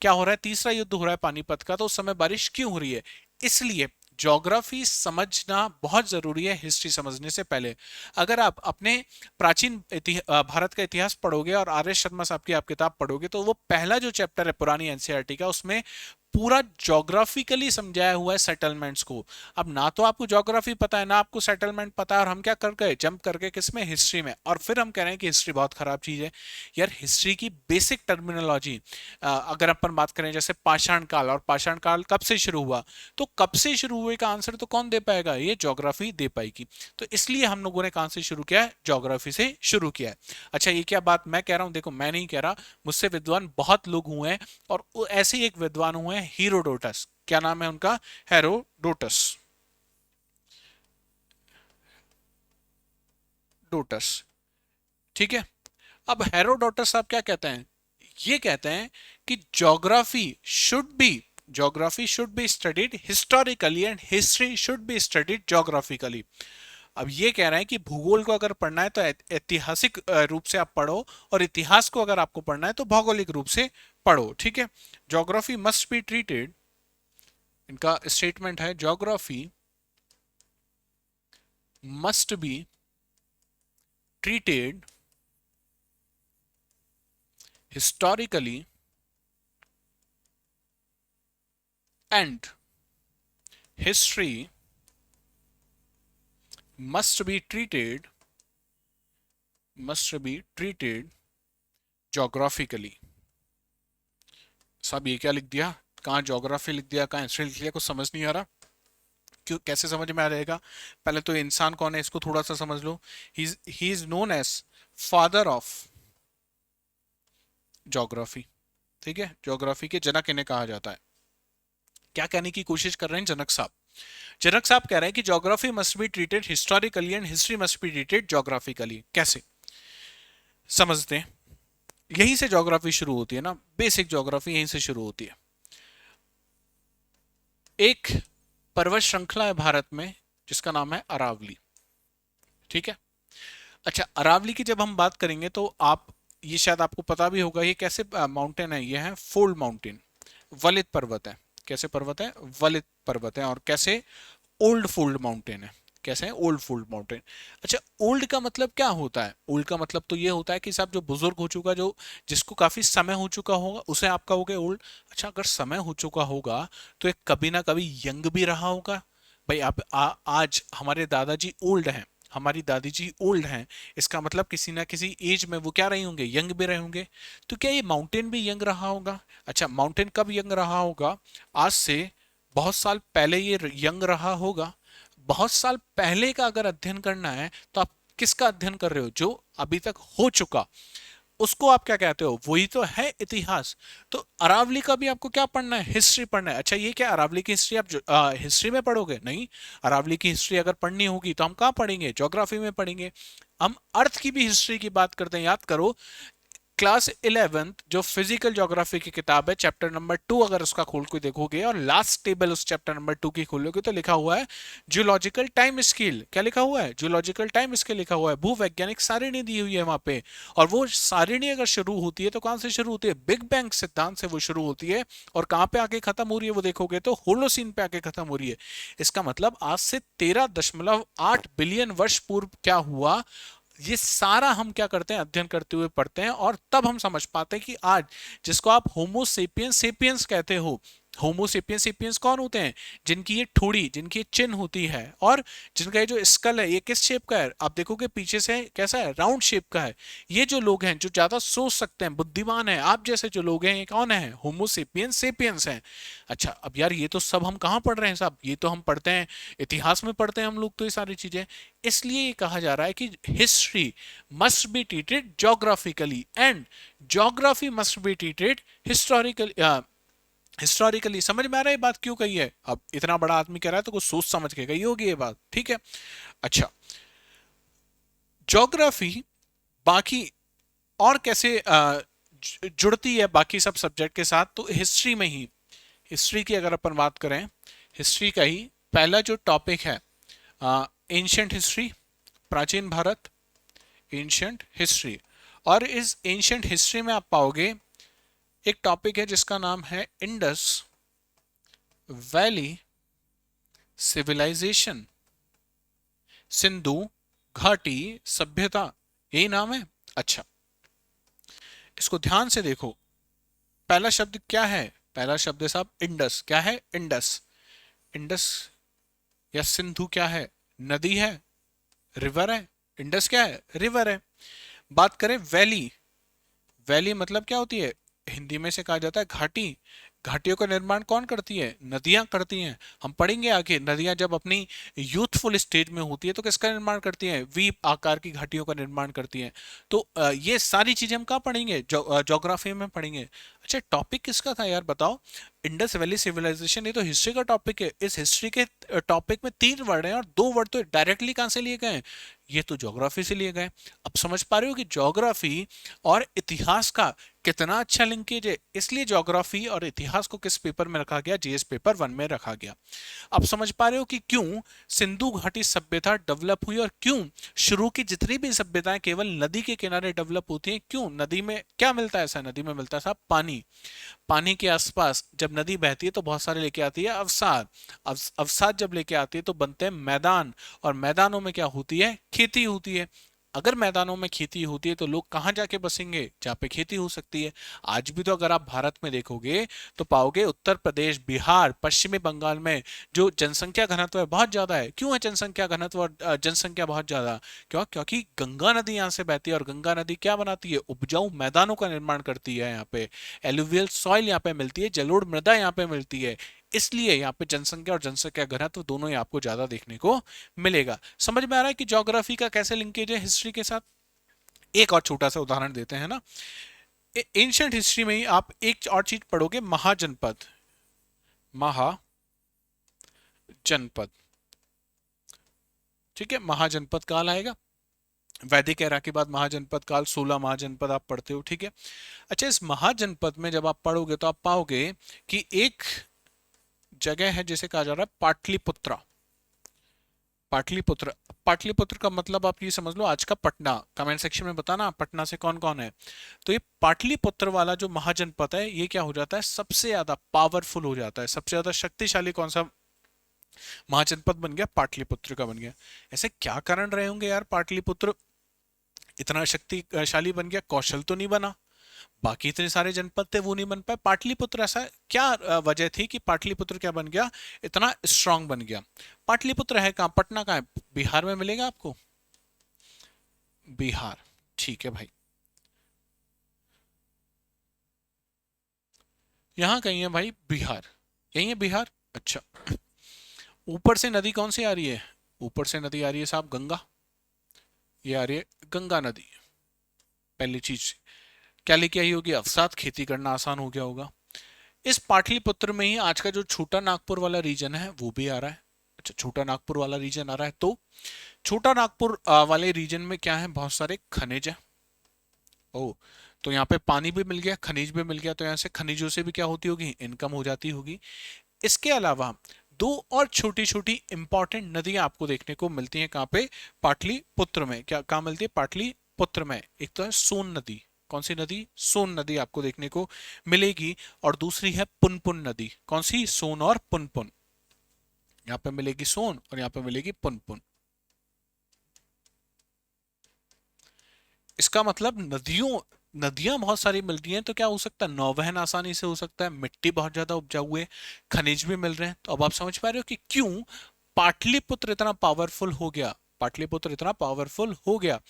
क्या हो रहा है, तीसरा युद्ध हो रहा है पानीपत का, तो उस समय बारिश क्यों हो रही है? इसलिए ज्योग्राफी समझना बहुत जरूरी है हिस्ट्री समझने से पहले। अगर आप अपने प्राचीन भारत का इतिहास पढ़ोगे और आर एस शर्मा साहब की आप किताब पढ़ोगे, तो वो पहला जो चैप्टर है पुरानी एनसीईआरटी का, उसमें पूरा ज्योग्राफिकली समझाया हुआ है सेटलमेंट्स को। अब ना तो आपको ज्योग्राफी पता है, ना आपको सेटलमेंट पता है, और हम क्या कर गए, जंप करके किसमें, हिस्ट्री में, और फिर हम कह रहे हैं कि हिस्ट्री बहुत खराब चीज है। यार हिस्ट्री की बेसिक टर्मिनोलॉजी, अगर अपन बात करें जैसे पाषाण काल, और पाषाण काल कब से शुरू हुआ, तो कब से शुरू हुए का आंसर तो कौन दे पाएगा, ये ज्योग्राफी दे पाएगी। तो इसलिए हम लोगों ने कहां से शुरू किया है, ज्योग्राफी से शुरू किया है। अच्छा, ये क्या बात मैं कह रहा हूं, देखो मैं नहीं कह रहा, मुझसे विद्वान बहुत लोग हुए हैं, और ऐसे ही एक विद्वान हुए हैं हीरोडोटस, क्या नाम है उनका, हेरोडोटस, डोटस, ठीक है। अब हेरोडोटस साहब क्या कहते हैं, ये कहते हैं कि geography should be studied historically and history should be studied geographically. अब ये कह रहे हैं कि भूगोल को अगर पढ़ना है तो ऐतिहासिक रूप से आप पढ़ो, और इतिहास को अगर आपको पढ़ना है तो भौगोलिक रूप से पढ़ो। ठीक है, ज्योग्राफी मस्ट बी ट्रीटेड, इनका स्टेटमेंट है, geography must be treated historically and history must be treated geographically। साहब ये क्या लिख दिया, कहाँ ज्योग्राफी लिख दिया, कहाँ हिस्ट्री लिख दिया, कुछ समझ नहीं आ रहा। क्यों, कैसे समझ में आ जाएगा? पहले तो इंसान कौन है इसको थोड़ा सा समझ लो। He is known as father of geography. ठीक है, ज्योग्राफी के जनक इन्हें कहा जाता है। क्या कहने की कोशिश कर रहे हैं जनक साहब? जनक साहब कह रहे हैं कि geography must be treated historically and history must be treated geographically. कैसे समझते हैं? यहीं से ज्योग्राफी शुरू होती है ना, बेसिक ज्योग्राफी यहीं से शुरू होती है। एक पर्वत श्रृंखला है भारत में जिसका नाम है अरावली। ठीक है, अच्छा, अरावली की जब हम बात करेंगे तो आप, ये शायद आपको पता भी होगा, ये कैसे माउंटेन है? ये है फोल्ड माउंटेन, वलित पर्वत है। कैसे पर्वत है? वलित पर्वत है। और कैसे? ओल्ड फोल्ड माउंटेन है। कैसे है? Old fold mountain. अच्छा, ओल्ड का मतलब क्या होता है? ओल्ड का मतलब तो ये होता है कि साहब जो बुजुर्ग हो चुका, जो जिसको काफी समय हो चुका होगा, उसे आप कहोगे ओल्ड। अच्छा, अगर समय हो चुका होगा तो एक कभी ना कभी यंग भी रहा होगा। भाई आप आज हमारे दादाजी ओल्ड हैं, हमारी दादी जी ओल्ड हैं, इसका मतलब किसी ना किसी एज में वो क्या रहे होंगे? यंग भी रहे होंगे। तो क्या ये माउंटेन भी यंग रहा होगा? अच्छा, माउंटेन कब यंग रहा होगा? आज से बहुत साल पहले ये यंग रहा होगा। बहुत साल पहले का अगर अध्ययन करना है तो आप किसका अध्ययन कर रहे हो? जो अभी तक हो चुका, उसको आप क्या कहते हो? वही तो है इतिहास। तो अरावली का भी आपको क्या पढ़ना है? हिस्ट्री पढ़ना है। अच्छा, ये क्या अरावली की हिस्ट्री आप हिस्ट्री में पढ़ोगे? नहीं, अरावली की हिस्ट्री अगर पढ़नी होगी तो हम कहाँ पढ़ेंगे? ज्योग्राफी में पढ़ेंगे। हम अर्थ की भी हिस्ट्री की बात करते हैं, याद करो। क्लास 11th जो फिजिकल ज्योग्राफी की किताब है, चैप्टर नंबर 2 अगर उसका खोल के देखोगे और लास्ट टेबल उस चैप्टर नंबर 2 की खोलोगे तो लिखा हुआ है जियोलॉजिकल टाइम स्केल। क्या लिखा हुआ है? जियोलॉजिकल टाइम स्केल लिखा हुआ है। भूवैज्ञानिक सारिणी दी हुई है वहां पे। और वो सारिणी अगर शुरू होती है तो कहां से शुरू होती है? बिग बैंग सिद्धांत से वो शुरू होती है। और कहां पे आके खत्म हो रही है वो देखोगे तो होलोसीन पे आके खत्म हो रही है। इसका मतलब आज से 13.8 बिलियन वर्ष पूर्व क्या हुआ, ये सारा हम क्या करते हैं? अध्ययन करते हुए पढ़ते हैं। और तब हम समझ पाते हैं कि आज जिसको आप होमो सेपियंस सेपियंस कहते हो, होमो सेपियंस सेपियंस कौन होते हैं? जिनकी ये ठोड़ी, जिनकी ये चिन्ह होती है, और जिनका ये जो स्कल है ये किस शेप का है? आप देखोगे पीछे से कैसा है? राउंड शेप का है। ये जो लोग हैं जो ज्यादा सोच सकते हैं, बुद्धिमान है, आप जैसे जो लोग हैं, ये कौन है? होमो सेपियंस सेपियंस हैं। अच्छा, अब यार ये तो सब हम कहाँ पढ़ रहे हैं साहब? ये तो हम पढ़ते हैं इतिहास में, पढ़ते हैं हम लोग तो ये सारी चीजें। इसलिए ये कहा जा रहा है कि history must be treated geographically and geography must be treated historically. Historically समझ में आ रहा है बात क्यों कही है? अब इतना बड़ा आदमी कह रहा है तो कुछ सोच समझ के कही होगी ये बात। ठीक है, अच्छा, ज्योग्राफी बाकी और कैसे जुड़ती है बाकी सब सब्जेक्ट के साथ? तो हिस्ट्री में ही, हिस्ट्री की अगर अपन बात करें, हिस्ट्री का ही पहला जो टॉपिक है एंशियंट हिस्ट्री, प्राचीन भारत, एंशियंट हिस्ट्री। और इस एंशियंट हिस्ट्री में आप पाओगे एक टॉपिक है जिसका नाम है इंडस वैली सिविलाइजेशन, सिंधु घाटी सभ्यता, यही नाम है। अच्छा, इसको ध्यान से देखो। पहला शब्द क्या है? पहला शब्द है साहब इंडस। क्या है? इंडस। इंडस या सिंधु क्या है? नदी है, रिवर है। इंडस क्या है? रिवर है। बात करें वैली, वैली मतलब क्या होती है? हिंदी में से कहा जाता है घाटी। घाटियों का निर्माण कौन करती है? नदियां करती हैं। हम पढ़ेंगे आगे, नदियां जब अपनी यूथफुल स्टेज में होती है तो किसका निर्माण करती हैं? वी आकार की घाटियों का निर्माण करती हैं। तो ये सारी चीजें हम कहाँ पढ़ेंगे? ज्योग्राफी में पढ़ेंगे। अच्छा, टॉपिक किसका था यार बताओ? Indus Valley civilization. ये तो हिस्ट्री का टॉपिक है। इस हिस्ट्री के टॉपिक में 3 वर्ड हैं और 2 वर्ड तो डायरेक्टली कहां से लिए गए हैं? ये तो ज्योग्राफी से लिए गए। अब समझ पा रहे हो कि ज्योग्राफी और इतिहास का कितना अच्छा लिंकेज है, इसलिए ज्योग्राफी और इतिहास को किस पेपर में रखा गया, जीएस पेपर 1 में रखा गया। आप समझ पा रहे हो कि क्यों सिंधु घाटी सभ्यता डेवलप हुई और क्यों शुरू की जितनी भी सभ्यताएं केवल नदी के किनारे डेवलप होती हैं। क्यों? नदी में क्या मिलता है? ऐसा नदी में मिलता है साहब पानी। पानी के आसपास जब नदी बहती है तो बहुत सारे लेके आती है अवसाद। अवसाद जब लेके आती है तो बनते हैं मैदान, और मैदानों में क्या होती है? खेती होती है। अगर मैदानों में खेती होती है तो लोग कहाँ जाके बसेंगे? जहाँ पे खेती हो सकती है। आज भी तो अगर आप भारत में देखोगे तो पाओगे उत्तर प्रदेश, बिहार, पश्चिमी बंगाल में जो जनसंख्या घनत्व है बहुत ज्यादा है। क्यों है जनसंख्या घनत्व और जनसंख्या बहुत ज्यादा? क्यों? क्योंकि गंगा नदी यहाँ से बहती है, और गंगा नदी क्या बनाती है? उपजाऊ मैदानों का निर्माण करती है। यहाँ पे एलुवियल सॉइल यहाँ पे मिलती है, जलोढ़ मृदा यहाँ पे मिलती है। इसलिए यहाँ पे जनसंख्या और जनसंख्या घनत्व दोनों ही आपको ज्यादा देखने को मिलेगा। समझ में आ रहा है कि ज्योग्राफी का कैसे लिंकेज है हिस्ट्री के साथ? एक और छोटा सा उदाहरण देते हैं ना। एंशियंट हिस्ट्री में ही आप एक और चीज पढ़ोगे, महाजनपद। महाजनपद, ठीक है, महाजनपद काल आएगा। वैदिक एरा के बाद महाजनपद काल, 16 महाजनपद आप पढ़ते हो, ठीक है। अच्छा, इस महाजनपद में जब आप पढ़ोगे तो आप पाओगे कि एक जगह है जिसे कहा जा रहा है पाटलिपुत्रा। पाटलिपुत्र, पाटलिपुत्र का मतलब आप ये समझ लो आज का पटना। कमेंट सेक्शन में बताना पटना से कौन कौन है। तो ये पाटलिपुत्र वाला जो महाजनपद है ये क्या हो जाता है? सबसे ज्यादा पावरफुल हो जाता है। सबसे ज्यादा शक्तिशाली कौन सा महाजनपद बन गया? पाटलिपुत्र का बन गया। ऐसे क्या कारण रहे होंगे यार पाटलिपुत्र इतना शक्तिशाली बन गया? कौशल तो नहीं बना, बाकी इतने सारे जनपद थे वो नहीं बन पाए, पाटलिपुत्र ऐसा क्या वजह थी कि पाटलिपुत्र क्या बन गया, इतना स्ट्रांग बन गया? पाटलिपुत्र है कहाँ? पटना कहाँ है? बिहार में मिलेगा आपको, बिहार, ठीक है भाई, यहाँ कहीं है भाई बिहार, यही है बिहार। अच्छा, ऊपर से नदी कौन सी आ रही है? ऊपर से नदी आ रही है साहब गंगा, ये आ रही है गंगा नदी। पहली चीज क्या लेके आई होगी? अवसाद, खेती करना आसान हो गया होगा। इस पाटलिपुत्र में ही आज का जो छोटा नागपुर वाला रीजन है वो भी आ रहा है। अच्छा, छोटा नागपुर वाला रीजन आ रहा है, तो छोटा नागपुर वाले रीजन में क्या है? बहुत सारे खनिज है। ओ, तो यहाँ पे पानी भी मिल गया, खनिज भी मिल गया, तो यहाँ से खनिजों से भी क्या होती होगी? इनकम हो जाती होगी। इसके अलावा दो और छोटी छोटी इंपॉर्टेंट नदियां आपको देखने को मिलती हैं। कहाँ पे? पाटलिपुत्र में। क्या कहाँ मिलती है? पाटलिपुत्र में। एक तो है सोन नदी। कौन सी नदी? सोन नदी आपको देखने को मिलेगी। और दूसरी है पुनपुन नदी। कौन सी? सोन और पुनपुन। यहाँ पे मिलेगी सोन और यहाँ पे मिलेगी पुनपुन। इसका मतलब नदियों, नदियां बहुत सारी मिलती हैं तो क्या हो सकता है? नौवहन आसानी से हो सकता है, मिट्टी बहुत ज्यादा उपजाऊ है, खनिज भी मिल रहे हैं। तो अब आप समझ पा रहे हो कि क्यों पाटलिपुत्र इतना पावरफुल हो गया। पाटलिपुत्र इतना पावरफुल हो गया।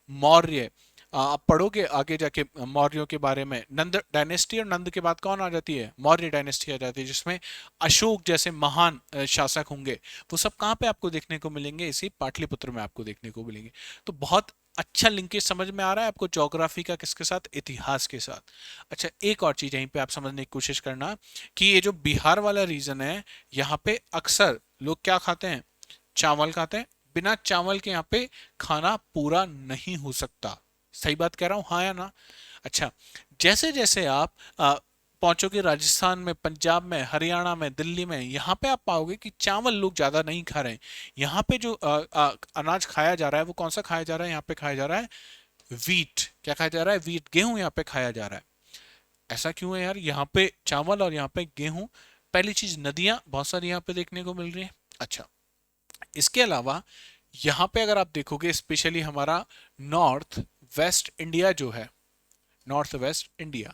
मौर्य, आप पढ़ोगे आगे जाके मौर्यों के बारे में। नंद डायनेस्टी, और नंद के बाद कौन आ जाती है? मौर्य डायनेस्टी आ जाती है, जिसमें अशोक जैसे महान शासक होंगे। वो सब कहाँ पे आपको देखने को मिलेंगे? इसी पाटलिपुत्र में आपको देखने को मिलेंगे। तो बहुत अच्छा लिंकेज समझ में आ रहा है आपको ज्योग्राफी का किसके साथ? इतिहास के साथ। अच्छा, एक और चीज यहीं पे आप समझने की कोशिश करना कि ये जो बिहार वाला रीजन है, यहाँ पे अक्सर लोग क्या खाते हैं? चावल खाते हैं। बिना चावल के यहाँ पे खाना पूरा नहीं हो सकता। सही बात कह रहा हूँ, हाँ या ना? अच्छा, जैसे जैसे आप पहुंचोगे राजस्थान में, पंजाब में, हरियाणा में, दिल्ली में, यहाँ पे आप पाओगे कि चावल लोग ज्यादा नहीं खा रहे हैं। यहाँ पे जो अनाज खाया जा रहा है वो कौन सा खाया जा रहा है? यहाँ पे खाया जा रहा है वीट। क्या खाया जा रहा है? वीट, गेहूं यहाँ पे खाया जा रहा है। ऐसा क्यों है यार? यहाँ पे चावल और यहाँ पे गेहूं। पहली चीज, नदियां बहुत सारी यहाँ पे देखने को मिल रही है। अच्छा, इसके अलावा यहाँ पे अगर आप देखोगे स्पेशली हमारा नॉर्थ वेस्ट इंडिया जो है, नॉर्थ वेस्ट इंडिया,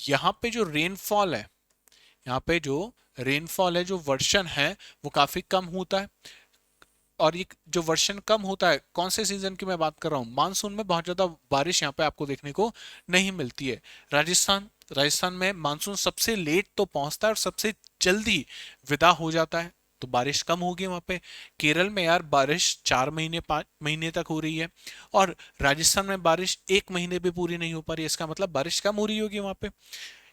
यहाँ पे जो रेनफॉल है, यहाँ पे जो रेनफॉल है, जो वर्षण है, वो काफी कम होता है। और ये जो वर्षण कम होता है, कौन से सीजन की मैं बात कर रहा हूँ? मानसून में बहुत ज्यादा बारिश यहाँ पे आपको देखने को नहीं मिलती है। राजस्थान, राजस्थान में मानसून सबसे लेट तो पहुंचता है और सबसे जल्दी विदा हो जाता है, तो बारिश कम होगी वहां पे। केरल में यार बारिश 4 महीने 5 महीने तक हो रही है, और राजस्थान में बारिश 1 महीने भी पूरी नहीं हो पा रही है। इसका मतलब बारिश कम हो रही होगी वहां पे।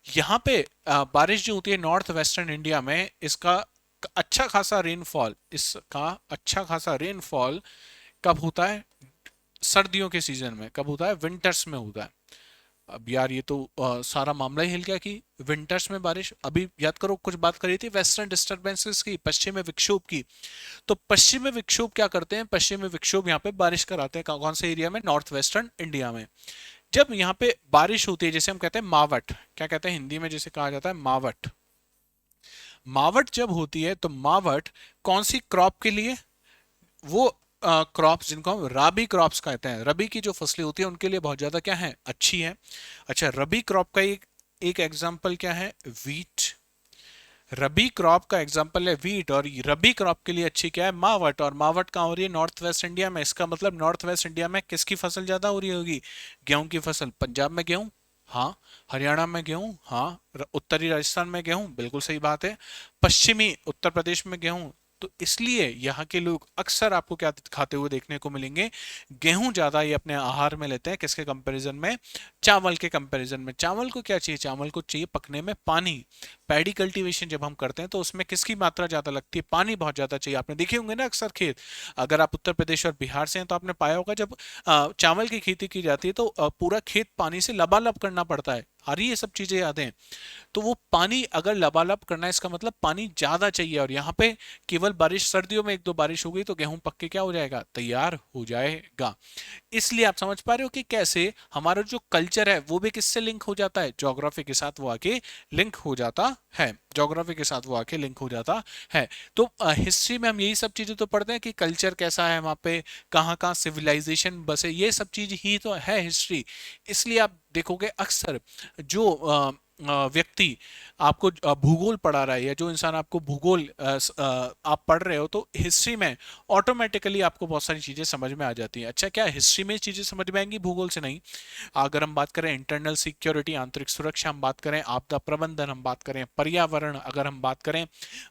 यहाँ पे बारिश जो होती है नॉर्थ वेस्टर्न इंडिया में, इसका अच्छा खासा रेनफॉल, इसका अच्छा खासा रेनफॉल कब होता है? सर्दियों के सीजन में। कब होता है? विंटर्स में होता है। अब यार ये तो सारा मामला ही हिल गया कि विंटर्स में बारिश। अभी याद करो कुछ बात करी थी वेस्टर्न डिस्टरबेंसेस की, पश्चिमी विक्षोभ की। तो पश्चिमी विक्षोभ क्या करते हैं, पश्चिमी विक्षोभ यहाँ पे बारिश कराते हैं कौन से एरिया में, नॉर्थ वेस्टर्न इंडिया में। जब यहाँ पे बारिश होती है, जैसे हम कहते हैं मावट, क्या कहते हैं हिंदी में, जिसे कहा जाता है मावट। मावट जब होती है तो मावट कौन सी क्रॉप के लिए, वो क्रॉप्स जिनको हम राबी क्रॉप्स कहते हैं, रबी की जो फसलें होती है उनके लिए बहुत ज्यादा क्या है, अच्छी है। अच्छा, रबी क्रॉप का एक एक एग्जांपल क्या है, वीट। रबी क्रॉप का एग्जांपल है वीट, और रबी क्रॉप के लिए अच्छी क्या है, मावट। और मावट कहाँ हो रही है, नॉर्थ वेस्ट इंडिया में। इसका मतलब नॉर्थ वेस्ट इंडिया में किसकी फसल ज्यादा हो रही होगी, गेहूं की फसल। पंजाब में गेहूं, हाँ। हरियाणा में गेहूं, हाँ। उत्तरी राजस्थान में गेहूं, बिल्कुल सही बात है। पश्चिमी उत्तर प्रदेश में गेहूं। तो इसलिए यहाँ के लोग अक्सर आपको क्या खाते हुए देखने को मिलेंगे, गेहूं ज्यादा ये अपने आहार में लेते हैं, किसके कंपैरिजन में, चावल के कंपैरिजन में। चावल को क्या चाहिए, चावल को चाहिए पकने में पानी। पैडी कल्टीवेशन जब हम करते हैं तो उसमें किसकी मात्रा ज्यादा लगती है, पानी बहुत ज्यादा चाहिए। आपने देखे होंगे ना अक्सर खेत, अगर आप उत्तर प्रदेश और बिहार से हैं तो आपने पाया होगा जब चावल की खेती की जाती है तो पूरा खेत पानी से लबालब करना पड़ता है। आ रही है सब चीजें याद हैं। तो वो पानी अगर लबालब करना है, इसका मतलब पानी ज्यादा चाहिए। और यहाँ पे केवल बारिश, सर्दियों में एक दो बारिश हो गई तो गेहूं पक के क्या हो जाएगा, तैयार हो जाएगा। इसलिए आप समझ पा रहे हो कि कैसे हमारा जो कल्चर है वो भी किससे लिंक हो जाता है, ज्योग्राफी के साथ वो आके लिंक हो जाता है, ज्योग्राफी के साथ वो आके लिंक हो जाता है। तो हिस्ट्री में हम यही सब चीजें तो पढ़ते हैं कि कल्चर कैसा है वहाँ पे, कहाँ कहाँ सिविलाइजेशन बसे, ये सब चीज ही तो है हिस्ट्री। इसलिए आप देखोगे अक्सर जो व्यक्ति आपको भूगोल पढ़ा रहा है, या जो इंसान आपको भूगोल आप पढ़ रहे हो, तो हिस्ट्री में ऑटोमेटिकली आपको बहुत सारी चीजें समझ में आ जाती हैं। अच्छा, क्या हिस्ट्री में चीजें समझ में आएंगी, भूगोल से नहीं। अगर हम बात करें इंटरनल सिक्योरिटी, आंतरिक सुरक्षा, हम बात करें आपदा प्रबंधन, हम बात करें पर्यावरण, अगर हम बात करें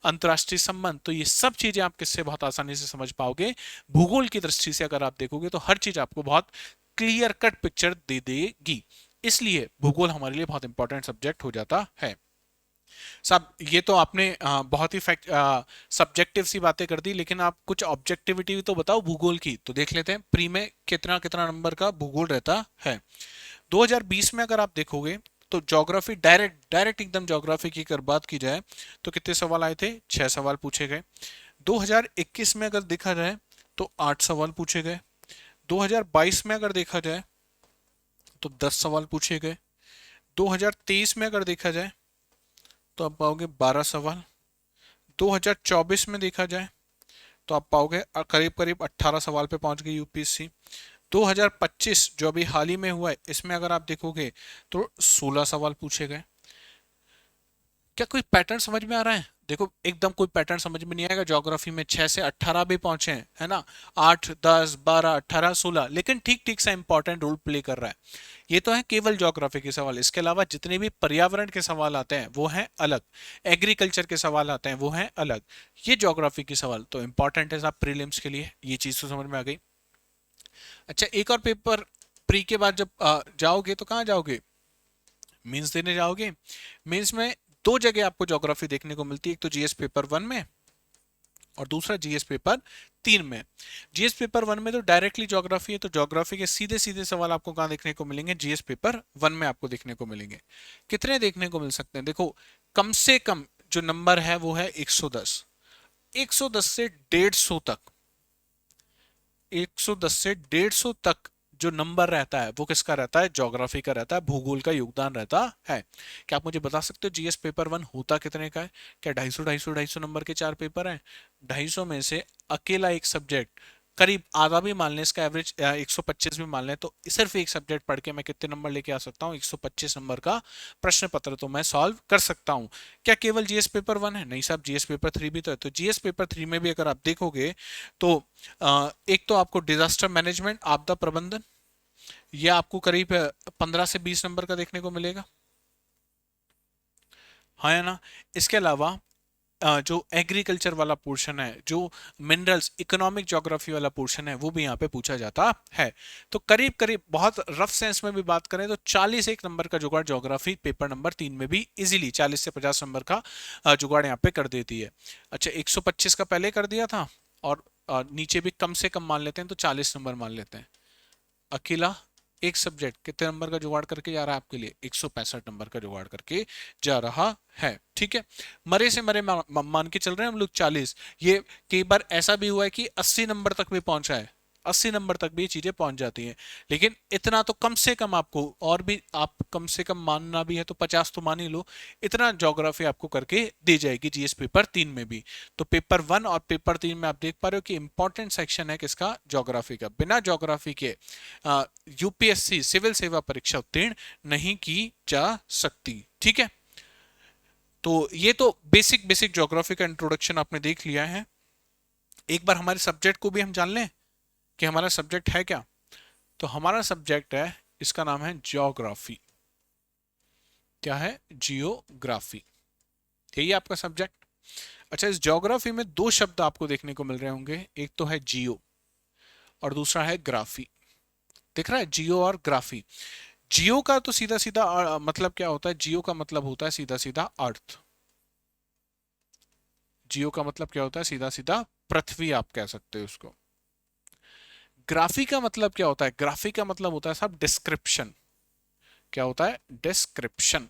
अंतर्राष्ट्रीय संबंध, तो ये सब चीजें आप किससे बहुत आसानी से समझ पाओगे, भूगोल की दृष्टि से अगर आप देखोगे तो हर चीज आपको बहुत क्लियर कट पिक्चर दे देगी। इसलिए भूगोल हमारे लिए बहुत इंपॉर्टेंट सब्जेक्ट हो जाता है। सब ये तो आपने बहुत ही फैक्ट सब्जेक्टिव सी बातें कर दी, लेकिन आप कुछ ऑब्जेक्टिविटी तो बताओ भूगोल की, तो देख लेते हैं प्री में कितना कितना नंबर का भूगोल रहता है। 2020 में अगर आप देखोगे तो ज्योग्राफी, डायरेक्ट डायरेक्ट एकदम ज्योग्राफी की अगर बात की जाए तो कितने सवाल आए थे, 6 सवाल पूछे गए। 2021 में अगर देखा जाए तो 8 सवाल पूछे गए। 2022 में अगर देखा जाए तो 10 सवाल पूछे गए। 2023 में अगर देखा जाए तो आप पाओगे 12 सवाल। 2024 में देखा जाए तो आप पाओगे करीब करीब 18 सवाल पे पहुंच गई यूपीएससी। 2025 जो अभी हाल ही में हुआ है, इसमें अगर आप देखोगे तो 16 सवाल पूछे गए। क्या कोई पैटर्न समझ में आ रहा है, देखो एकदम कोई पैटर्न समझ में नहीं आएगा। ज्योग्राफी में 6 से 18 भी पहुंचे हैं, है ना, 8 10 12 18 16, लेकिन ठीक ठीक सा इंपॉर्टेंट रोल प्ले कर रहा है। ये तो है केवल ज्योग्राफी के सवाल। इसके अलावा जितने भी पर्यावरण के सवाल आते हैं वो हैं अलग, एग्रीकल्चर के सवाल आते हैं वो हैं अलग। ये ज्योग्राफी के सवाल तो इंपॉर्टेंट है साहब प्रीलिम्स के लिए, ये चीज तो समझ में आ गई। अच्छा, एक और पेपर प्री के बाद जब जाओगे तो कहाँ जाओगे, मेंस देने जाओगे। मेंस में दो जगह आपको ज्योग्राफी देखने को मिलती है, एक तो जीएस पेपर 1 में और दूसरा जीएस पेपर 3 में। जीएस पेपर 1 में तो डायरेक्टली ज्योग्राफी है, तो ज्योग्राफी के सीधे सीधे सवाल आपको कहाँ देखने को मिलेंगे, जीएस पेपर 1 में आपको देखने को मिलेंगे। कितने देखने को मिल सकते हैं, देखो कम से कम जो नंबर है वो है 110। 110 से 150 तक, 110 से 150 तक जो नंबर रहता है वो किसका रहता है, ज्योग्राफी का रहता है, भूगोल का योगदान रहता है। क्या आप मुझे बता सकते हो जीएस पेपर 1 होता कितने का है, क्या 250 नंबर के 4 पेपर हैं, 250 में से अकेला एक सब्जेक्ट, करीब आधा भी मान लें, इसका एवरेज 125 भी मान लें, तो सिर्फ एक सब्जेक्ट पढ़ के मैं कितने नंबर लेके आ सकता हूँ, 125 नंबर का प्रश्न पत्र तो मैं सॉल्व कर सकता हूँ। क्या केवल जीएस पेपर 1 है, नहीं साहब, जीएस पेपर 3 भी तो है। तो जीएस पेपर 3 में भी अगर आप देखोगे तो एक तो आपको डिजास्टर मैनेजमेंट, आपदा प्रबंधन, यह आपको करीब 15 से 20 नंबर का देखने को मिलेगा, हाँ या ना। इसके अलावा जो एग्रीकल्चर वाला पोर्शन है, जो मिनरल्स इकोनॉमिक ज्योग्राफी वाला पोर्शन है, वो भी यहाँ पे पूछा जाता है। तो करीब करीब बहुत रफ सेंस में भी बात करें तो 40 एक नंबर का जुगाड़ ज्योग्राफी पेपर नंबर 3 में भी इजीली 40 से 50 नंबर का जुगाड़ यहाँ पे कर देती है। अच्छा, 125 का पहले कर दिया था, और नीचे भी कम से कम मान लेते हैं तो 40 नंबर मान लेते हैं। अकेला एक सब्जेक्ट कितने नंबर का जुगाड़ करके जा रहा है आपके लिए? 165 नंबर का जुगाड़ करके जा रहा है। ठीक है, मरे से मरे मान के चल रहे हैं हम लोग 40। ये कई बार ऐसा भी हुआ है कि 80 नंबर तक भी पहुंचा है, 80 नंबर तक भी ये चीजें पहुंच जाती हैं। लेकिन इतना तो कम से कम आपको, और भी आप कम से कम मानना भी है तो 50 तो मान ही लो, इतना ज्योग्राफी आपको करके दी जाएगी जीएस पेपर 3 में भी। तो पेपर 1 और पेपर 3 में आप देख पा रहे हो कि इंपॉर्टेंट सेक्शन है किसका? ज्योग्राफी का। बिना ज्योग्राफी के यूपीएससी सिविल सेवा परीक्षा उत्तीर्ण नहीं की जा सकती। ठीक है, तो ये तो बेसिक बेसिक ज्योग्राफी का इंट्रोडक्शन आपने देख लिया है। एक बार हमारे सब्जेक्ट को भी हम जान लें कि हमारा सब्जेक्ट है क्या। तो हमारा सब्जेक्ट है, इसका नाम है ज्योग्राफी। क्या है? जियोग्राफी, यही आपका सब्जेक्ट। अच्छा, इस ज्योग्राफी में दो शब्द आपको देखने को मिल रहे होंगे, एक तो है जियो और दूसरा है ग्राफी। दिख रहा है? जियो और ग्राफी। जियो का तो सीधा सीधा मतलब क्या होता है? जियो का मतलब होता है सीधा सीधा अर्थ। जियो का मतलब क्या होता है? सीधा सीधा पृथ्वी, आप कह सकते हो उसको। ग्राफी का मतलब क्या होता है? ग्राफी का मतलब होता है साहब डिस्क्रिप्शन। क्या होता है? डिस्क्रिप्शन।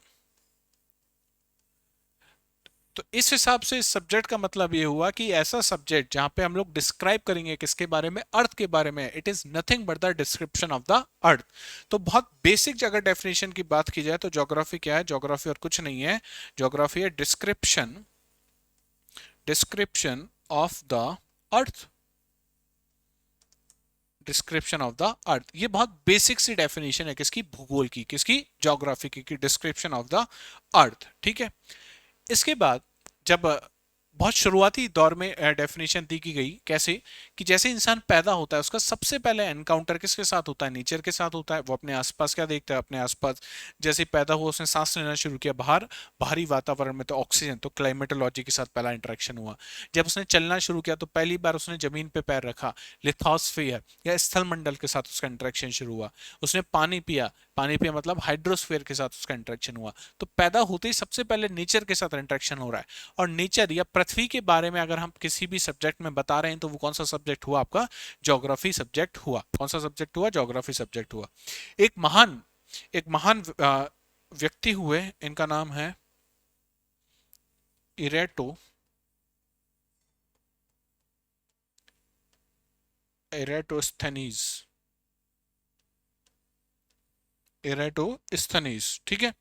तो इस हिसाब से इस सब्जेक्ट का मतलब ये हुआ कि ऐसा सब्जेक्ट जहां पे हम लोग डिस्क्राइब करेंगे किसके बारे में? अर्थ के बारे में। It is nothing but the description of the अर्थ। तो बहुत बेसिक अगर डेफिनेशन की बात की जाए तो ज्योग्राफी क्या है? ज्योग्राफी और कुछ नहीं है, ज्योग्राफी है description, description of the earth. Description of the अर्थ, ये बहुत बेसिक सी डेफिनेशन है किसकी? भूगोल की। किसकी? ज्योग्राफी की डिस्क्रिप्शन ऑफ द अर्थ। ठीक है, इसके बाद जब बहुत शुरुआती दौर में डेफिनेशन दी की गई, कैसे कि जैसे इंसान पैदा होता है उसका सबसे पहले एनकाउंटर किसके साथ होता है? नेचर के साथ होता है। वो अपने आसपास क्या देखता है? अपने आसपास जैसे पैदा हुआ उसने सांस लेना शुरू किया बाहर, बाहरी वातावरण में, तो ऑक्सीजन, तो क्लाइमेटोलॉजी के साथ पहला इंटरेक्शन हुआ। जब उसने चलना शुरू किया तो पहली बार उसने जमीन पे पैर रखा, लिथोस्फीयर या स्थल मंडल के साथ उसका इंटरेक्शन शुरू हुआ। उसने पानी पिया, पानी पिया मतलब हाइड्रोस्फीयर के साथ उसका इंटरेक्शन हुआ। तो पैदा होते ही सबसे पहले नेचर के साथ इंटरेक्शन हो रहा है। और नेचर या पृथ्वी के बारे में अगर हम किसी भी सब्जेक्ट में बता रहे हैं तो वो कौन सा सब्जेक्ट हुआ? आपका ज्योग्राफी सब्जेक्ट हुआ। कौन सा सब्जेक्ट हुआ? ज्योग्राफी सब्जेक्ट हुआ। एक महान व्यक्ति हुए, इनका नाम है इरेटो, इरेटोस्थनीज, इरेटोस्थनीज। ठीक है,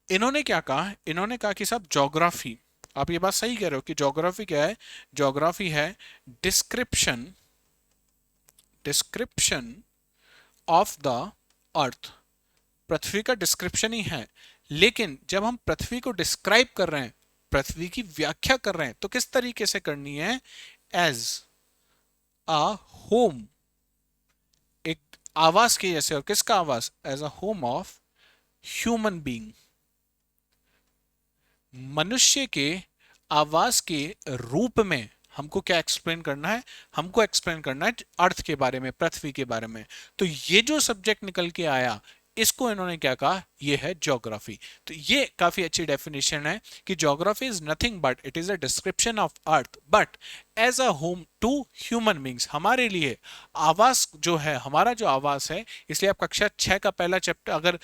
इन्होंने क्या कहा? इन्होंने कहा कि साहब ज्योग्राफी, आप ये बात सही कह रहे हो कि ज्योग्राफी क्या है? ज्योग्राफी है description, description of the earth. पृथ्वी का डिस्क्रिप्शन ही है, लेकिन जब हम पृथ्वी को डिस्क्राइब कर रहे हैं, पृथ्वी की व्याख्या कर रहे हैं, तो किस तरीके से करनी है? एज अ होम, एक आवास के जैसे। और किसका आवास? As a home of human being, मनुष्य के आवास के रूप में हमको क्या एक्सप्लेन करना है? हमको एक्सप्लेन करना है अर्थ के बारे में, पृथ्वी के बारे में। तो ये जो सब्जेक्ट निकल के आया, इसको इन्होंने क्या कहा? ये है ज्योग्राफी। तो ये काफी अच्छी डेफिनेशन है कि geography is nothing but it is a description of earth but as a home to human beings. हमारे लिए आवास जो है, हमारा जो आवास है, इसलिए आप कक्षा 6 का पहला चैप्टर अगर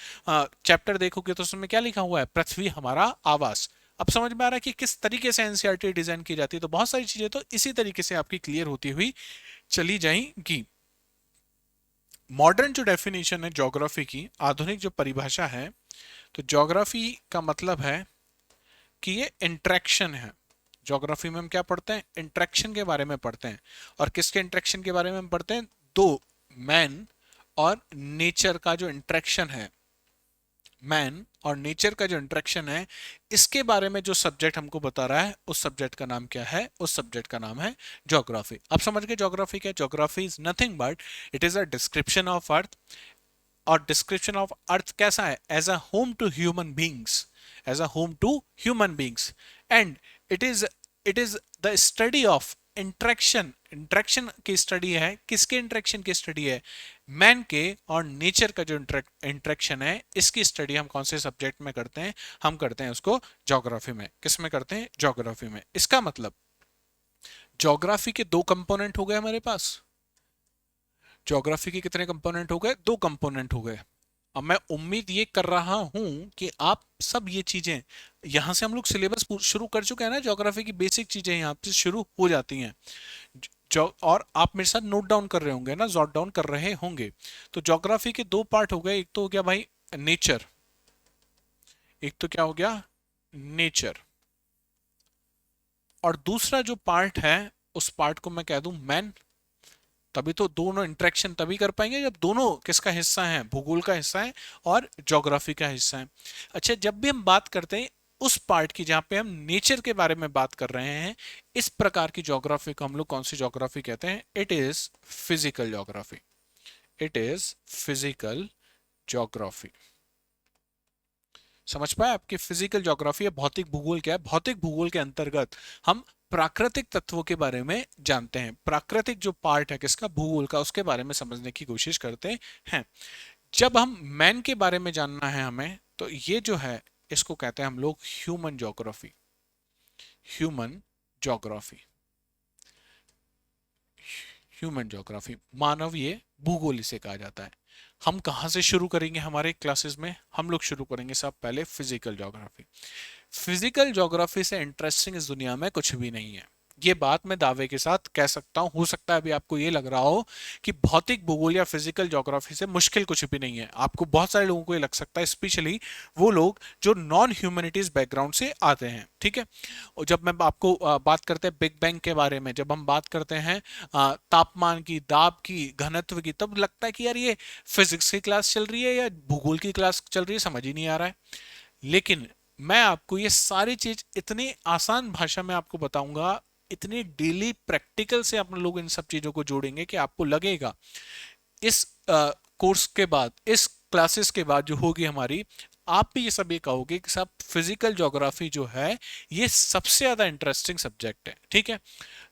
चैप्टर देखोगे तो उसमें क्या लिखा हुआ है? पृथ्वी हमारा आवास। अब समझ में आ रहा है कि किस तरीके से एनसीईआरटी डिजाइन की जाती है। तो बहुत सारी चीजें तो इसी तरीके से आपकी क्लियर होती हुई चली जाएंगी। मॉडर्न जो डेफिनेशन है ज्योग्राफी की, आधुनिक जो परिभाषा है, तो ज्योग्राफी का मतलब है कि ये इंटरेक्शन है। ज्योग्राफी में हम क्या पढ़ते हैं? इंटरेक्शन के बारे में पढ़ते हैं। और किसके इंटरेक्शन के बारे में हम पढ़ते हैं? दो, मैन और नेचर का जो इंटरेक्शन है, मैन और नेचर का जो इंटरेक्शन है, इसके बारे में जो सब्जेक्ट हमको बता रहा है, उस सब्जेक्ट का नाम क्या है? उस सब्जेक्ट का नाम है ज्योग्राफी। आप समझ गए ज्योग्राफी क्या? Geography is nothing but it is a description of earth. और डिस्क्रिप्शन ऑफ अर्थ कैसा है? As a home to human beings, as a home to human beings. And it is the study of interaction, interaction की study है। किसके interaction की study है? Man के और नेचर का जो इंटरेक्शन है, इसकी स्टडी हम कौन से सब्जेक्ट में करते हैं? हम करते हैं उसको ज्योग्राफी में। किस में करते हैं? ज्योग्राफी में। इसका मतलब ज्योग्राफी के दो कंपोनेंट हो गए हमारे पास। ज्योग्राफी के कितने कंपोनेंट हो गए? 2 कंपोनेंट हो गए। अब मैं उम्मीद ये कर रहा हूं कि आप सब ये चीजें, यहां से हम लोग सिलेबस शुरू कर चुके हैं ना, ज्योग्राफी की बेसिक चीजें यहां से शुरू हो जाती हैं। जो और आप मेरे साथ नोट डाउन कर रहे होंगे ना, जॉट डाउन कर रहे होंगे। तो ज्योग्राफी के 2 पार्ट हो गए, एक तो हो गया भाई नेचर, एक तो क्या हो गया नेचर, और दूसरा जो पार्ट है उस पार्ट को मैं कह दूं मैन। तभी तो दोनों इंटरेक्शन तभी कर पाएंगे जब दोनों किसका हिस्सा है, भूगोल का हिस्सा है और ज्योग्राफी का हिस्सा है। अच्छा, जब भी हम बात करते हैं उस पार्ट की जहां पे हम नेचर के बारे में बात कर रहे हैं, इस प्रकार की ज्योग्राफी को हम लोग कौन सी ज्योग्राफी कहते हैं? It is physical geography. It is physical geography. समझ पाए? आपकी फिजिकल ज्योग्राफी है। भौतिक भूगोल क्या है? भौतिक भूगोल के अंतर्गत हम प्राकृतिक तत्वों के बारे में जानते हैं। प्राकृतिक जो पार्ट है किसका, भूगोल का, उसके बारे में समझने की कोशिश करते हैं। जब हम मैन के बारे में जानना है हमें, तो ये जो है इसको कहते हैं हम लोग human geography. Human geography, human geography, मानवीय भूगोल इसे कहा जाता है। हम कहां से शुरू करेंगे हमारे क्लासेस में? हम लोग शुरू करेंगे सब पहले फिजिकल ज्योग्राफी। फिजिकल ज्योग्राफी से इंटरेस्टिंग इस दुनिया में कुछ भी नहीं है। ये बात मैं दावे के साथ कह सकता हूं। हो सकता है अभी आपको ये लग रहा हो कि भौतिक भूगोल या फिजिकल ज्योग्राफी से मुश्किल कुछ भी नहीं है। आपको, बहुत सारे लोगों को ये लग सकता है, स्पेशली वो लोग जो नॉन ह्यूमैनिटीज बैकग्राउंड से आते हैं। ठीक है, और जब मैं आपको बात करते हैं बिग बैंग के बारे में, जब हम बात करते हैं तापमान की, दाब की, घनत्व की, तब लगता है कि यार ये फिजिक्स की क्लास चल रही है या भूगोल की क्लास चल रही है, समझ ही नहीं आ रहा है। लेकिन मैं आपको ये सारी चीज इतनी आसान भाषा में आपको बताऊंगा, इतनी डेली प्रैक्टिकल से आप लोग इन सब चीजों को जोड़ेंगे कि आपको लगेगा इस कोर्स के बाद, इस क्लासेस के बाद जो होगी हमारी, आप भी ये सब ये कहोगे कि साहब फिजिकल ज्योग्राफी जो है ये सबसे ज्यादा इंटरेस्टिंग सब्जेक्ट है। ठीक है,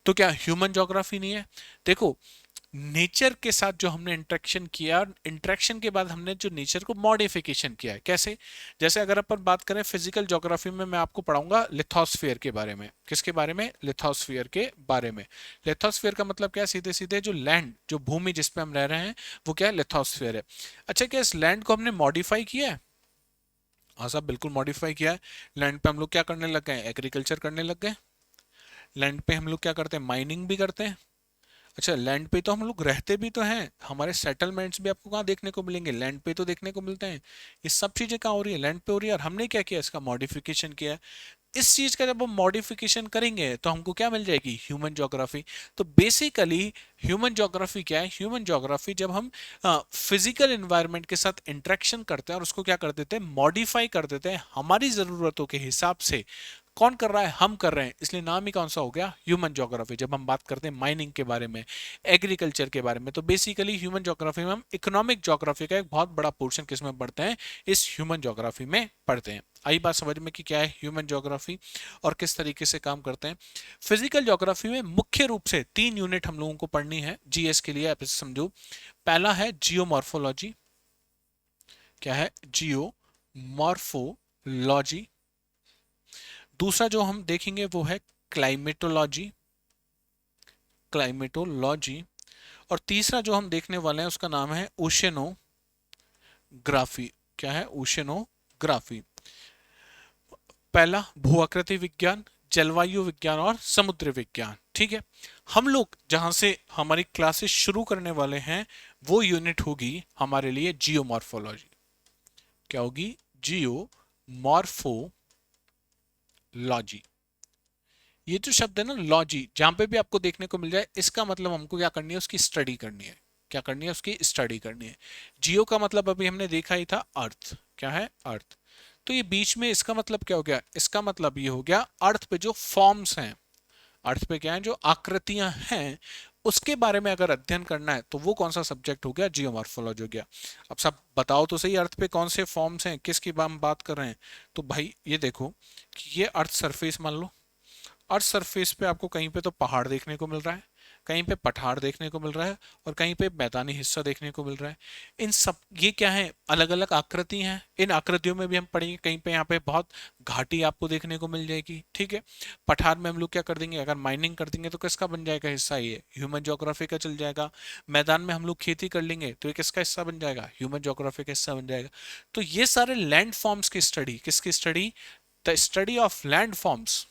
तो क्या ह्यूमन ज्योग्राफी नहीं है? देखो, नेचर के साथ जो हमने इंटरेक्शन किया, इंटरेक्शन के बाद हमने जो नेचर को मॉडिफिकेशन किया है, कैसे? जैसे अगर अपन बात करें फिजिकल ज्योग्राफी में, मैं आपको पढ़ाऊंगा लिथोस्फीयर के बारे में। किसके बारे में? लिथोस्फीयर के बारे में। लिथोस्फीयर का मतलब क्या है? सीधे सीधे जो लैंड, जो भूमि जिस पे हम रह रहे हैं, वो क्या है? लिथोस्फीयर है। अच्छा, क्या इस लैंड को हमने मॉडिफाई किया है? हाँ साहब, बिल्कुल मॉडिफाई किया है। लैंड पे हम लोग क्या करने लग गए? एग्रीकल्चर करने लग गए। लैंड पे हम लोग क्या करते हैं? माइनिंग भी करते हैं। अच्छा, लैंड पे तो हम लोग रहते भी तो हैं, हमारे सेटलमेंट्स भी आपको कहाँ देखने को मिलेंगे? लैंड पे तो देखने को मिलते हैं। ये सब चीजें कहाँ हो रही है? लैंड पे हो रही है। और हमने क्या किया? इसका मॉडिफिकेशन किया है। इस चीज का जब हम मॉडिफिकेशन करेंगे तो हमको क्या मिल जाएगी? Human geography. तो बेसिकली ह्यूमन ज्योग्राफी क्या है? ह्यूमन ज्योग्राफी जब हम फिजिकल एनवायरनमेंट के साथ इंटरेक्शन करते हैं और उसको क्या कर देते हैं? मॉडिफाई कर देते हैं हमारी जरूरतों के हिसाब से। कौन कर रहा है? हम कर रहे हैं, इसलिए नाम ही कौन सा हो गया? Human geography. जब हम बात करते हैं माइनिंग के बारे में, एग्रीकल्चर के बारे में, तो बेसिकली ह्यूमन ज्योग्राफी में हम इकोनॉमिक ज्योग्राफी का एक बहुत बड़ा पोर्शन किसमें पढ़ते हैं? इस ह्यूमन ज्योग्राफी में पढ़ते हैं। आई बात समझ में कि क्या है ह्यूमन ज्योग्राफी और किस तरीके से काम करते हैं? फिजिकल ज्योग्राफी में मुख्य रूप से 3 यूनिट हम लोगों को पढ़नी है जीएस के लिए, आप इसे समझो। पहला है जियोमॉर्फोलॉजी। क्या है? जियोमॉर्फोलॉजी। दूसरा जो हम देखेंगे वो है क्लाइमेटोलॉजी। क्लाइमेटोलॉजी। और तीसरा जो हम देखने वाले हैं उसका नाम है ओशनोग्राफी। क्या है? ओशनोग्राफी। पहला भूआकृति विज्ञान, जलवायु विज्ञान और समुद्र विज्ञान। ठीक है, हम लोग जहां से हमारी क्लासेस शुरू करने वाले हैं वो यूनिट होगी हमारे लिए जियोमॉर्फोलॉजी। क्या होगी? जियोमॉर्फोलॉजी। ये जो शब्द है ना लॉजी, जहां पे भी आपको देखने को मिल जाए, इसका मतलब हमको क्या करनी है? उसकी स्टडी करनी है। क्या करनी है? उसकी स्टडी करनी है। जियो का मतलब अभी हमने देखा ही था, अर्थ। क्या है? अर्थ। तो ये बीच में इसका मतलब क्या हो गया? इसका मतलब ये हो गया अर्थ पे जो फॉर्म्स हैं, अर्थ पे क्या है? जो आकृतियां हैं, उसके बारे में अगर अध्ययन करना है तो वो कौन सा सब्जेक्ट हो गया? जियोमॉर्फोलॉजी हो गया। अब सब बताओ तो सही, अर्थ पे कौन से फॉर्म्स हैं, किसकी हम बात कर रहे हैं? तो भाई ये देखो कि ये अर्थ सरफेस मान लो। अर्थ सरफेस पे आपको कहीं पे तो पहाड़ देखने को मिल रहा है, कहीं पे पठार देखने को मिल रहा है और कहीं पे मैदानी हिस्सा देखने को मिल रहा है। इन सब ये क्या है, अलग अलग आकृति हैं। इन आकृतियों में भी हम पढ़ेंगे, कहीं पे यहाँ पे बहुत घाटी आपको देखने को मिल जाएगी, ठीक है। पठार में हम लोग क्या कर देंगे, अगर माइनिंग कर देंगे तो किसका बन जाएगा हिस्सा, ये ह्यूमन ज्योग्राफी का चल जाएगा। मैदान में हम लोग खेती कर लेंगे तो ये किसका हिस्सा बन जाएगा, ह्यूमन ज्योग्राफी का हिस्सा बन जाएगा। तो ये सारे लैंड फॉर्म्स की स्टडी, किसकी study, the study of land forms,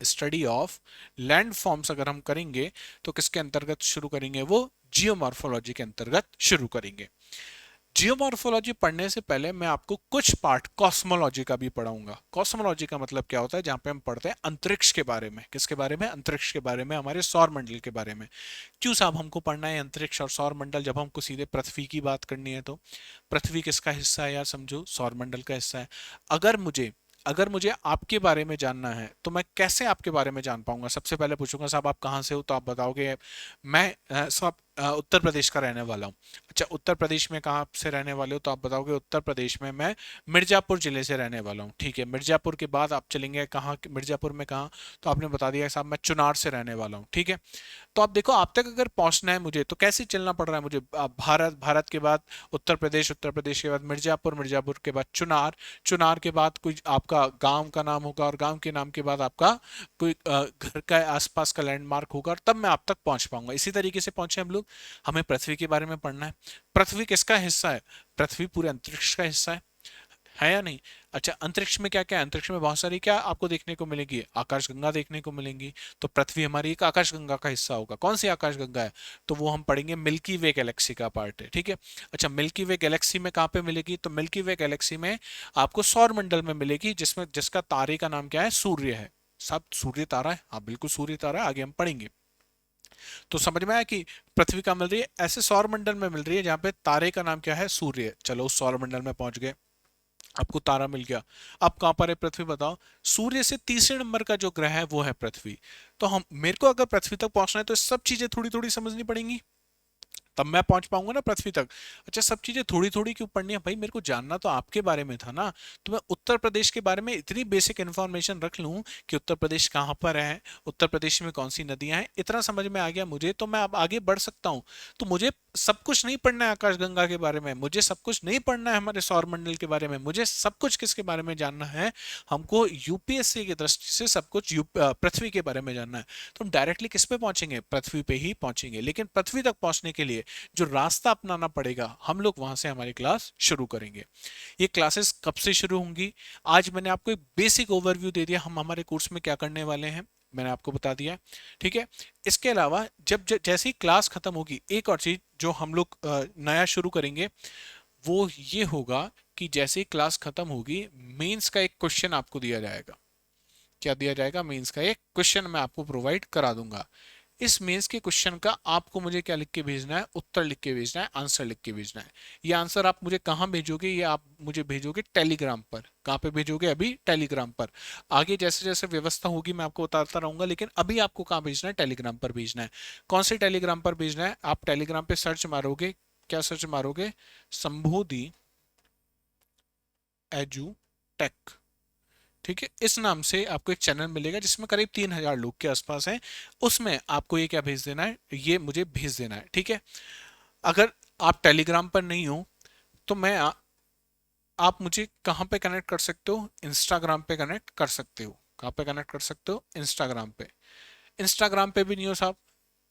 study of land forms अगर हम करेंगे तो किसके अंतर्गत शुरू करेंगे, वो जियोमॉर्फोलॉजी के अंतर्गत शुरू करेंगे। जियोमॉर्फोलॉजी पढ़ने से पहले मैं आपको कुछ पार्ट कॉस्मोलॉजी का भी पढ़ाऊंगा। कॉस्मोलॉजी का मतलब क्या होता है, जहां पे हम पढ़ते हैं अंतरिक्ष के बारे में। किसके बारे में, अंतरिक्ष के बारे में, हमारे सौर मंडल के बारे में। क्यों साहब हमको पढ़ना है अंतरिक्ष और सौर मंडल, जब हमको सीधे पृथ्वी की बात करनी है तो। पृथ्वी किसका हिस्सा है यार, समझो सौर मंडल का हिस्सा है। अगर मुझे आपके बारे में जानना है तो मैं कैसे आपके बारे में जान पाऊंगा, सबसे पहले पूछूंगा साहब आप कहाँ से हो, तो आप बताओगे मैं साहब उत्तर प्रदेश का रहने वाला हूँ। अच्छा, उत्तर प्रदेश में कहाँ से रहने वाले हो, तो आप बताओगे उत्तर प्रदेश में मैं मिर्जापुर जिले से रहने वाला हूँ, ठीक है। मिर्जापुर के बाद आप चलेंगे कहाँ, मिर्जापुर में कहाँ, तो आपने बता दिया साहब मैं चुनार से रहने वाला हूँ, ठीक है। तो आप देखो, आप तक अगर पहुंचना है मुझे तो कैसे चलना पड़ रहा है मुझे, भारत के बाद उत्तर प्रदेश, उत्तर प्रदेश के बाद मिर्जापुर, मिर्जापुर के बाद चुनार, चुनार के बाद कोई आपका गांव का नाम होगा और गांव के नाम के बाद आपका कोई घर का आसपास का लैंडमार्क होगा और तब मैं आप तक पहुंच पाऊंगा। इसी तरीके से पहुंचे हम लोग। हमें पृथ्वी के बारे में पढ़ना है। पृथ्वी किसका हिस्सा है, पृथ्वी पूरे अंतरिक्ष का हिस्सा है या नहीं। अच्छा, अंतरिक्ष में क्या क्या है, अंतरिक्ष में बहुत सारी क्या आपको देखने को मिलेगी, आकाशगंगा देखने को मिलेंगी। तो पृथ्वी हमारी एक आकाशगंगा का हिस्सा होगा। कौन सी आकाशगंगा है, तो वो हम पढ़ेंगे मिल्की वे गैलेक्सी का पार्ट है, ठीक है। अच्छा, मिल्की वे गैलेक्सी में कहाँ पे मिलेगी, तो मिल्की वे गैलेक्सी में आपको सौर मंडल में मिलेगी, जिसमें जिसका तारे का नाम क्या है, सूर्य है। सब सूर्य तारा है, हाँ बिल्कुल सूर्य तारा है, आगे हम पढ़ेंगे। तो समझ में आया कि पृथ्वी का मिल रही है, ऐसे सौर मंडल में मिल रही है जहां पे तारे का नाम क्या है, सूर्य। चलो उस सौर मंडल में पहुंच गए, आपको तारा मिल गया। अब कहां पर है पृथ्वी, बताओ। सूर्य से तीसरे नंबर का जो ग्रह है वो है पृथ्वी। तो हम, मेरे को अगर पृथ्वी तक पहुंचना है तो सब चीजें थोड़ी थोड़ी समझनी पड़ेंगी, तब मैं पहुंच पाऊंगा ना पृथ्वी तक। अच्छा, सब चीजें थोड़ी थोड़ी क्यों पढ़नी है भाई, मेरे को जानना तो आपके बारे में था ना। तो मैं उत्तर प्रदेश के बारे में इतनी बेसिक इन्फॉर्मेशन रख लूं कि उत्तर प्रदेश कहाँ पर है, उत्तर प्रदेश में कौन सी नदियां हैं, इतना समझ में आ गया मुझे, तो मैं अब आगे बढ़ सकता हूँ। तो मुझे सब कुछ नहीं पढ़ना है आकाशगंगा के बारे में, मुझे सब कुछ नहीं पढ़ना है हमारे सौर मंडल के बारे में, मुझे सब कुछ किसके बारे में जानना है, हमको यूपीएससी की दृष्टि से सब कुछ पृथ्वी के बारे में जानना है। तो हम डायरेक्टली किस पे पहुंचेंगे, पृथ्वी पे ही पहुंचेंगे। लेकिन पृथ्वी तक पहुंचने के लिए जो रास्ता अपनाना पड़ेगा, हम लोग वहां से हमारी क्लास शुरू करेंगे। ये क्लासेस कब से शुरू होंगी, आज मैंने आपको एक बेसिक ओवरव्यू दे दिया, हम हमारे कोर्स में क्या करने वाले हैं मैंने आपको बता दिया, ठीक है। इसके अलावा जैसी क्लास खत्म होगी, एक और चीज जो हम लोग नया शुरू करेंगे वो ये होगा कि जैसे ही क्लास खत्म होगी, मेंस का एक क्वेश्चन आपको दिया जाएगा। क्या दिया जाएगा, मेंस का एक क्वेश्चन मैं आपको प्रोवाइड करा दूंगा। इस मेंस के क्वेश्चन का आपको मुझे क्या लिख के भेजना है, उत्तर लिख के भेजना है, आंसर लिख के भेजना है। ये आंसर आप मुझे कहाँ भेजोगे, ये आप मुझे भेजोगे टेलीग्राम पर। कहाँ पे भेजोगे, अभी टेलीग्राम पर। आगे जैसे जैसे व्यवस्था होगी मैं आपको बताता रहूंगा, लेकिन अभी आपको कहाँ भेजना है, टेलीग्राम पर भेजना है। कौन से टेलीग्राम पर भेजना है, आप टेलीग्राम पे सर्च मारोगे, क्या सर्च मारोगे, संबोधि एजू टेक, ठीक है। इस नाम से आपको एक चैनल मिलेगा जिसमें करीब 3000 लोग के आसपास हैं। उसमें आपको ये क्या भेज देना है, ये मुझे भेज देना है, ठीक है। अगर आप टेलीग्राम पर नहीं हो तो आप मुझे कहाँ पे कनेक्ट कर सकते हो, इंस्टाग्राम पे कनेक्ट कर सकते हो। कहाँ पे कनेक्ट कर सकते हो, इंस्टाग्राम पे। इंस्टाग्राम पे भी नहीं हो साहब,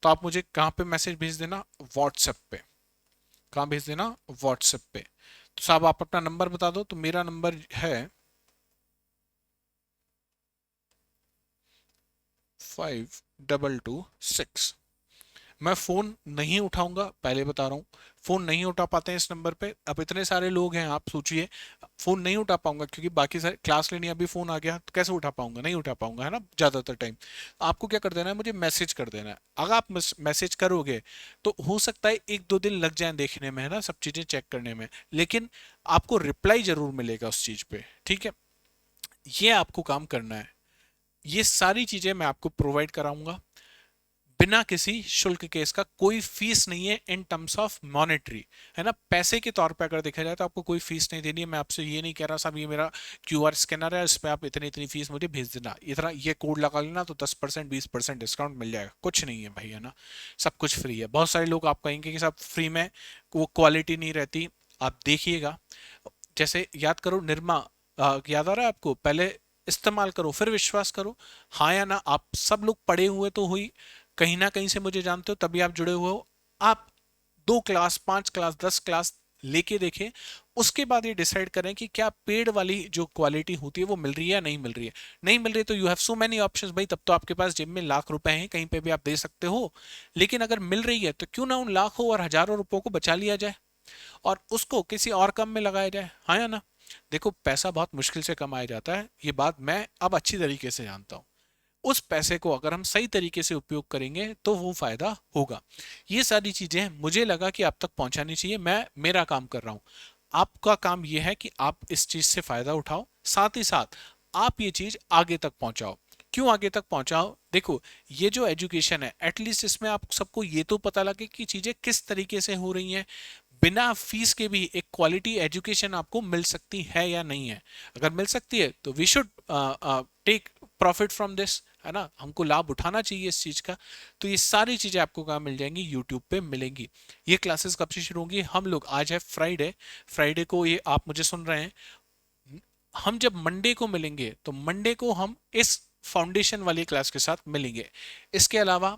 तो आप मुझे कहाँ पे मैसेज भेज देना, व्हाट्सएप पे। कहाँ भेज देना, व्हाट्सएप पे। तो साहब आप अपना नंबर बता दो, तो मेरा नंबर है 5226। मैं फोन नहीं उठाऊंगा, पहले बता रहा हूँ, फोन नहीं उठा पाते हैं इस नंबर पे। अब इतने सारे लोग हैं, आप सोचिए, फोन नहीं उठा पाऊंगा क्योंकि बाकी सारे क्लास लेनी, अभी फोन आ गया तो कैसे उठा पाऊंगा, नहीं उठा पाऊंगा, है ना ज्यादातर टाइम। आपको क्या कर देना है, मुझे मैसेज कर देना है। अगर आप मैसेज करोगे तो हो सकता है 1-2 दिन लग जाए देखने में, है ना, सब चीजें चेक करने में, लेकिन आपको रिप्लाई जरूर मिलेगा उस चीज पे, ठीक है। ये आपको काम करना है, ये सारी चीजें मैं आपको प्रोवाइड कराऊंगा। बिना किसी शुल्क के, इसका कोई फीस नहीं है इन टर्म्स ऑफ मॉनेटरी, है ना, पैसे के तौर पे अगर देखा जाए तो आपको कोई फीस नहीं देनी है। मैं आपसे ये नहीं कह रहा साहब ये मेरा क्यूआर स्कैनर है, इस पे आप इतनी इतनी फीस मुझे भेज देना, इतना ये कोड लगा लेना तो 10% 20% डिस्काउंट मिल जाएगा, कुछ नहीं है भाई, है ना, सब कुछ फ्री है। बहुत सारे लोग आप कहेंगे कि साहब फ्री में वो क्वालिटी नहीं रहती, आप देखिएगा, जैसे याद करो निरमा, याद आ रहा है आपको, पहले इस्तेमाल करो फिर विश्वास करो, हाँ या ना। आप सब लोग पढ़े हुए तो हुई, कहीं ना कहीं से मुझे जानते हो, तभी आप जुड़े हुए हो। आप 2 क्लास 5 क्लास 10 क्लास लेके देखें, उसके बाद ये डिसाइड करें कि क्या पेड वाली जो क्वालिटी होती है वो मिल रही है या नहीं मिल रही है। नहीं मिल रही है तो you have so many options भाई, तब तो आपके पास जेब में लाख रुपए हैं, कहीं पे भी आप दे सकते हो। लेकिन अगर मिल रही है तो क्यों ना उन लाखों और हजारों रुपयों को बचा लिया जाए और उसको किसी और काम में लगाया जाए, हाँ या ना। देखो पैसा बहुत मुश्किल से कमाया जाता है, ये बात मैं अब अच्छी तरीके से जानता हूँ। उस पैसे को अगर हम सही तरीके से उपयोग करेंगे तो वो फायदा होगा। ये सारी चीजें मुझे लगा कि आप तक पहुंचानी चाहिए, मैं मेरा काम कर रहा हूं। आपका काम यह है कि आप इस चीज से फायदा उठाओ, साथ ही साथ आप ये चीज आगे तक पहुंचाओ। क्यों आगे तक पहुंचाओ? देखो ये जो एजुकेशन है एटलीस्ट इसमें आप सबको ये तो पता लगे कि चीजें किस तरीके से हो रही हैं, बिना फीस के भी एक क्वालिटी एजुकेशन आपको मिल सकती है या नहीं है। अगर मिल सकती है तो we should take profit from this, है ना, हमको लाभ उठाना चाहिए इस चीज का। तो ये सारी चीजें आपको कहाँ मिल जाएंगी? यूट्यूब पे मिलेंगी। ये क्लासेस कब से शुरू होंगी? हम लोग, आज है फ्राइडे, फ्राइडे को ये आप मुझे सुन रहे हैं, हम जब मंडे को मिलेंगे तो मंडे को हम इस फाउंडेशन वाली क्लास के साथ मिलेंगे। इसके अलावा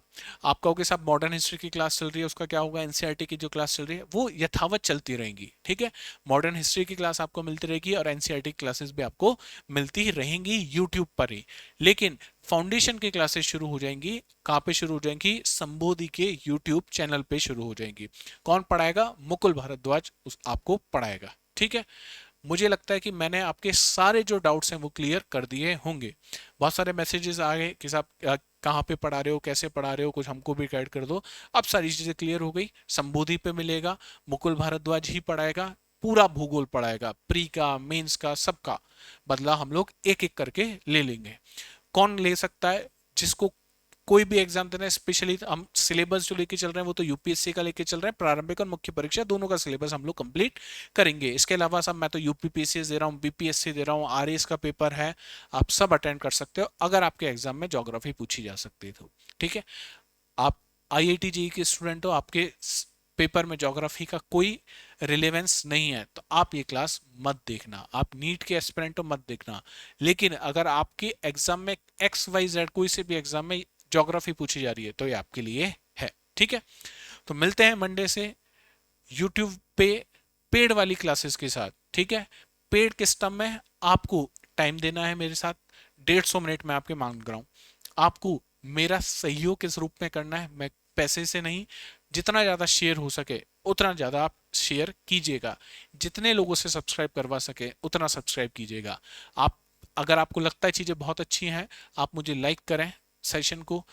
आप कहोगे साहब मॉडर्न हिस्ट्री की क्लास चल रही है उसका क्या होगा? एनसीईआरटी की जो क्लास चल रही है वो यथावत चलती रहेंगी, ठीक है। मॉडर्न हिस्ट्री की क्लास आपको मिलती रहेगी और एनसीईआरटी क्लासेस भी आपको मिलती ही रहेंगी यूट्यूब पर ही। लेकिन फाउंडेशन की क्लासेस शुरू हो जाएंगी, कहाँ पे शुरू हो जाएंगी? संबोधि के यूट्यूब चैनल पे शुरू हो जाएंगी। कौन पढ़ाएगा? मुकुल भारद्वाज आपको पढ़ाएगा, ठीक है। मुझे लगता है कि मैंने आपके सारे जो डाउट्स हैं वो क्लियर कर दिए होंगे। बहुत सारे मैसेजेस आ गए कि साहब कहाँ पे पढ़ा रहे हो, कैसे पढ़ा रहे हो, कुछ हमको भी गाइड कर दो। अब सारी चीजें क्लियर हो गई। संबोधि पे मिलेगा, मुकुल भारद्वाज ही पढ़ाएगा, पूरा भूगोल पढ़ाएगा, प्री का मेंस का सबका बदला हम लोग एक एक करके ले लेंगे। कौन ले सकता है? जिसको कोई भी एग्जाम देना है, स्पेशली हम सिलेबस जो लेके चल रहे हैं वो तो यूपीएससी का लेके चल रहे हैं, प्रारंभिक और मुख्य परीक्षा दोनों का सिलेबस हम लोग कंप्लीट करेंगे। इसके अलावा सब मैं तो यूपीपीएससी दे रहा हूँ, बीपीएससी दे रहा हूँ, आरएएस का पेपर है, आप सब अटेंड कर सकते हो अगर आपके एग्जाम में ज्योग्राफी पूछी जा सकती है तो, ठीक है। आप आईआईटी जेईई के स्टूडेंट हो, आपके पेपर में ज्योग्राफी का कोई रिलेवेंस नहीं है तो आप ये क्लास मत देखना, आप नीट के एस्पिरेंट हो मत देखना। लेकिन अगर आपके एग्जाम में XYZ कोई से भी एग्जाम में ज्योग्राफी पूछी जा रही है तो ये आपके लिए है, ठीक है। तो मिलते हैं मंडे से यूट्यूब पे पेड वाली क्लासेस के साथ, ठीक है। पेड किस टर्म में? आपको टाइम देना है मेरे साथ, 150 मिनट में आपके मांग रहा हूं। आपको मेरा सहयोग किस रूप में करना है? मैं पैसे से नहीं, जितना ज्यादा शेयर हो सके उतना ज्यादा आप शेयर कीजिएगा, जितने लोगों से सब्सक्राइब करवा सके उतना सब्सक्राइब कीजिएगा। आप अगर आपको लगता है चीजें बहुत अच्छी हैं, आप मुझे लाइक करें सेशन को,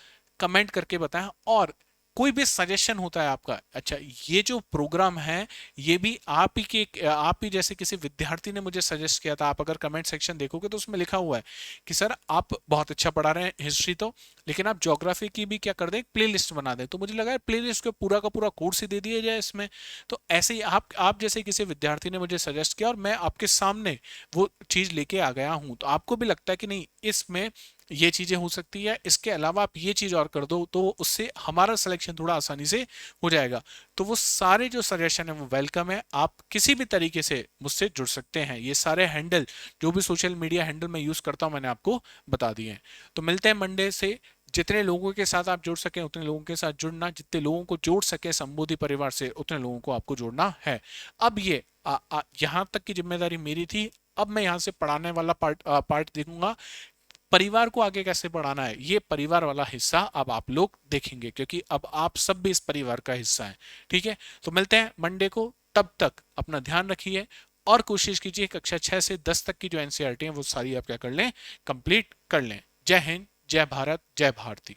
कमेंट करके बताएं, और कोई भी सजेशन होता है आपका, अच्छा ये जो प्रोग्राम है ये भी आप ही जैसे किसी विद्यार्थी ने मुझे सजेस्ट किया था। आप अगर कमेंट सेक्शन देखोगे तो उसमें लिखा हुआ है कि सर आप बहुत अच्छा पढ़ा रहे हैं हिस्ट्री तो, लेकिन आप ज्योग्राफी की भी क्या कर दें, प्ले लिस्ट बना दें। तो मुझे लगा है प्ले लिस्ट को पूरा का पूरा कोर्स ही दे दिया जाए इसमें। तो ऐसे ही आप जैसे किसी विद्यार्थी ने मुझे सजेस्ट किया और मैं आपके सामने वो चीज लेके आ गया हूं, तो आपको भी लगता है कि नहीं इसमें ये चीजें हो सकती है, इसके अलावा आप ये चीज और कर दो, तो उससे हमारा सिलेक्शन थोड़ा आसानी से हो जाएगा। तो वो सारे जो सजेशन है वो वेलकम है, आप किसी भी तरीके से मुझसे जुड़ सकते हैं। ये सारे हैंडल जो भी सोशल मीडिया हैंडल मैं यूज करता हूं मैंने आपको बता दिए हैं। तो मिलते हैं मंडे से, जितने लोगों के साथ आप जुड़ सके उतने लोगों के साथ जुड़ना, जितने लोगों को जोड़ सके संबोधि परिवार से उतने लोगों को आपको जोड़ना है। अब ये यहां तक की जिम्मेदारी मेरी थी, अब मैं यहां से पढ़ाने वाला पार्ट देखूंगा। परिवार को आगे कैसे बढ़ाना है ये परिवार वाला हिस्सा अब आप लोग देखेंगे, क्योंकि अब आप सब भी इस परिवार का हिस्सा हैं, ठीक है। तो मिलते हैं मंडे को, तब तक अपना ध्यान रखिए और कोशिश कीजिए कक्षा 6 से 10 तक की जो एनसीईआरटी है वो सारी आप क्या कर लें, कंप्लीट कर लें। जय हिंद, जय भारत, जय भारती।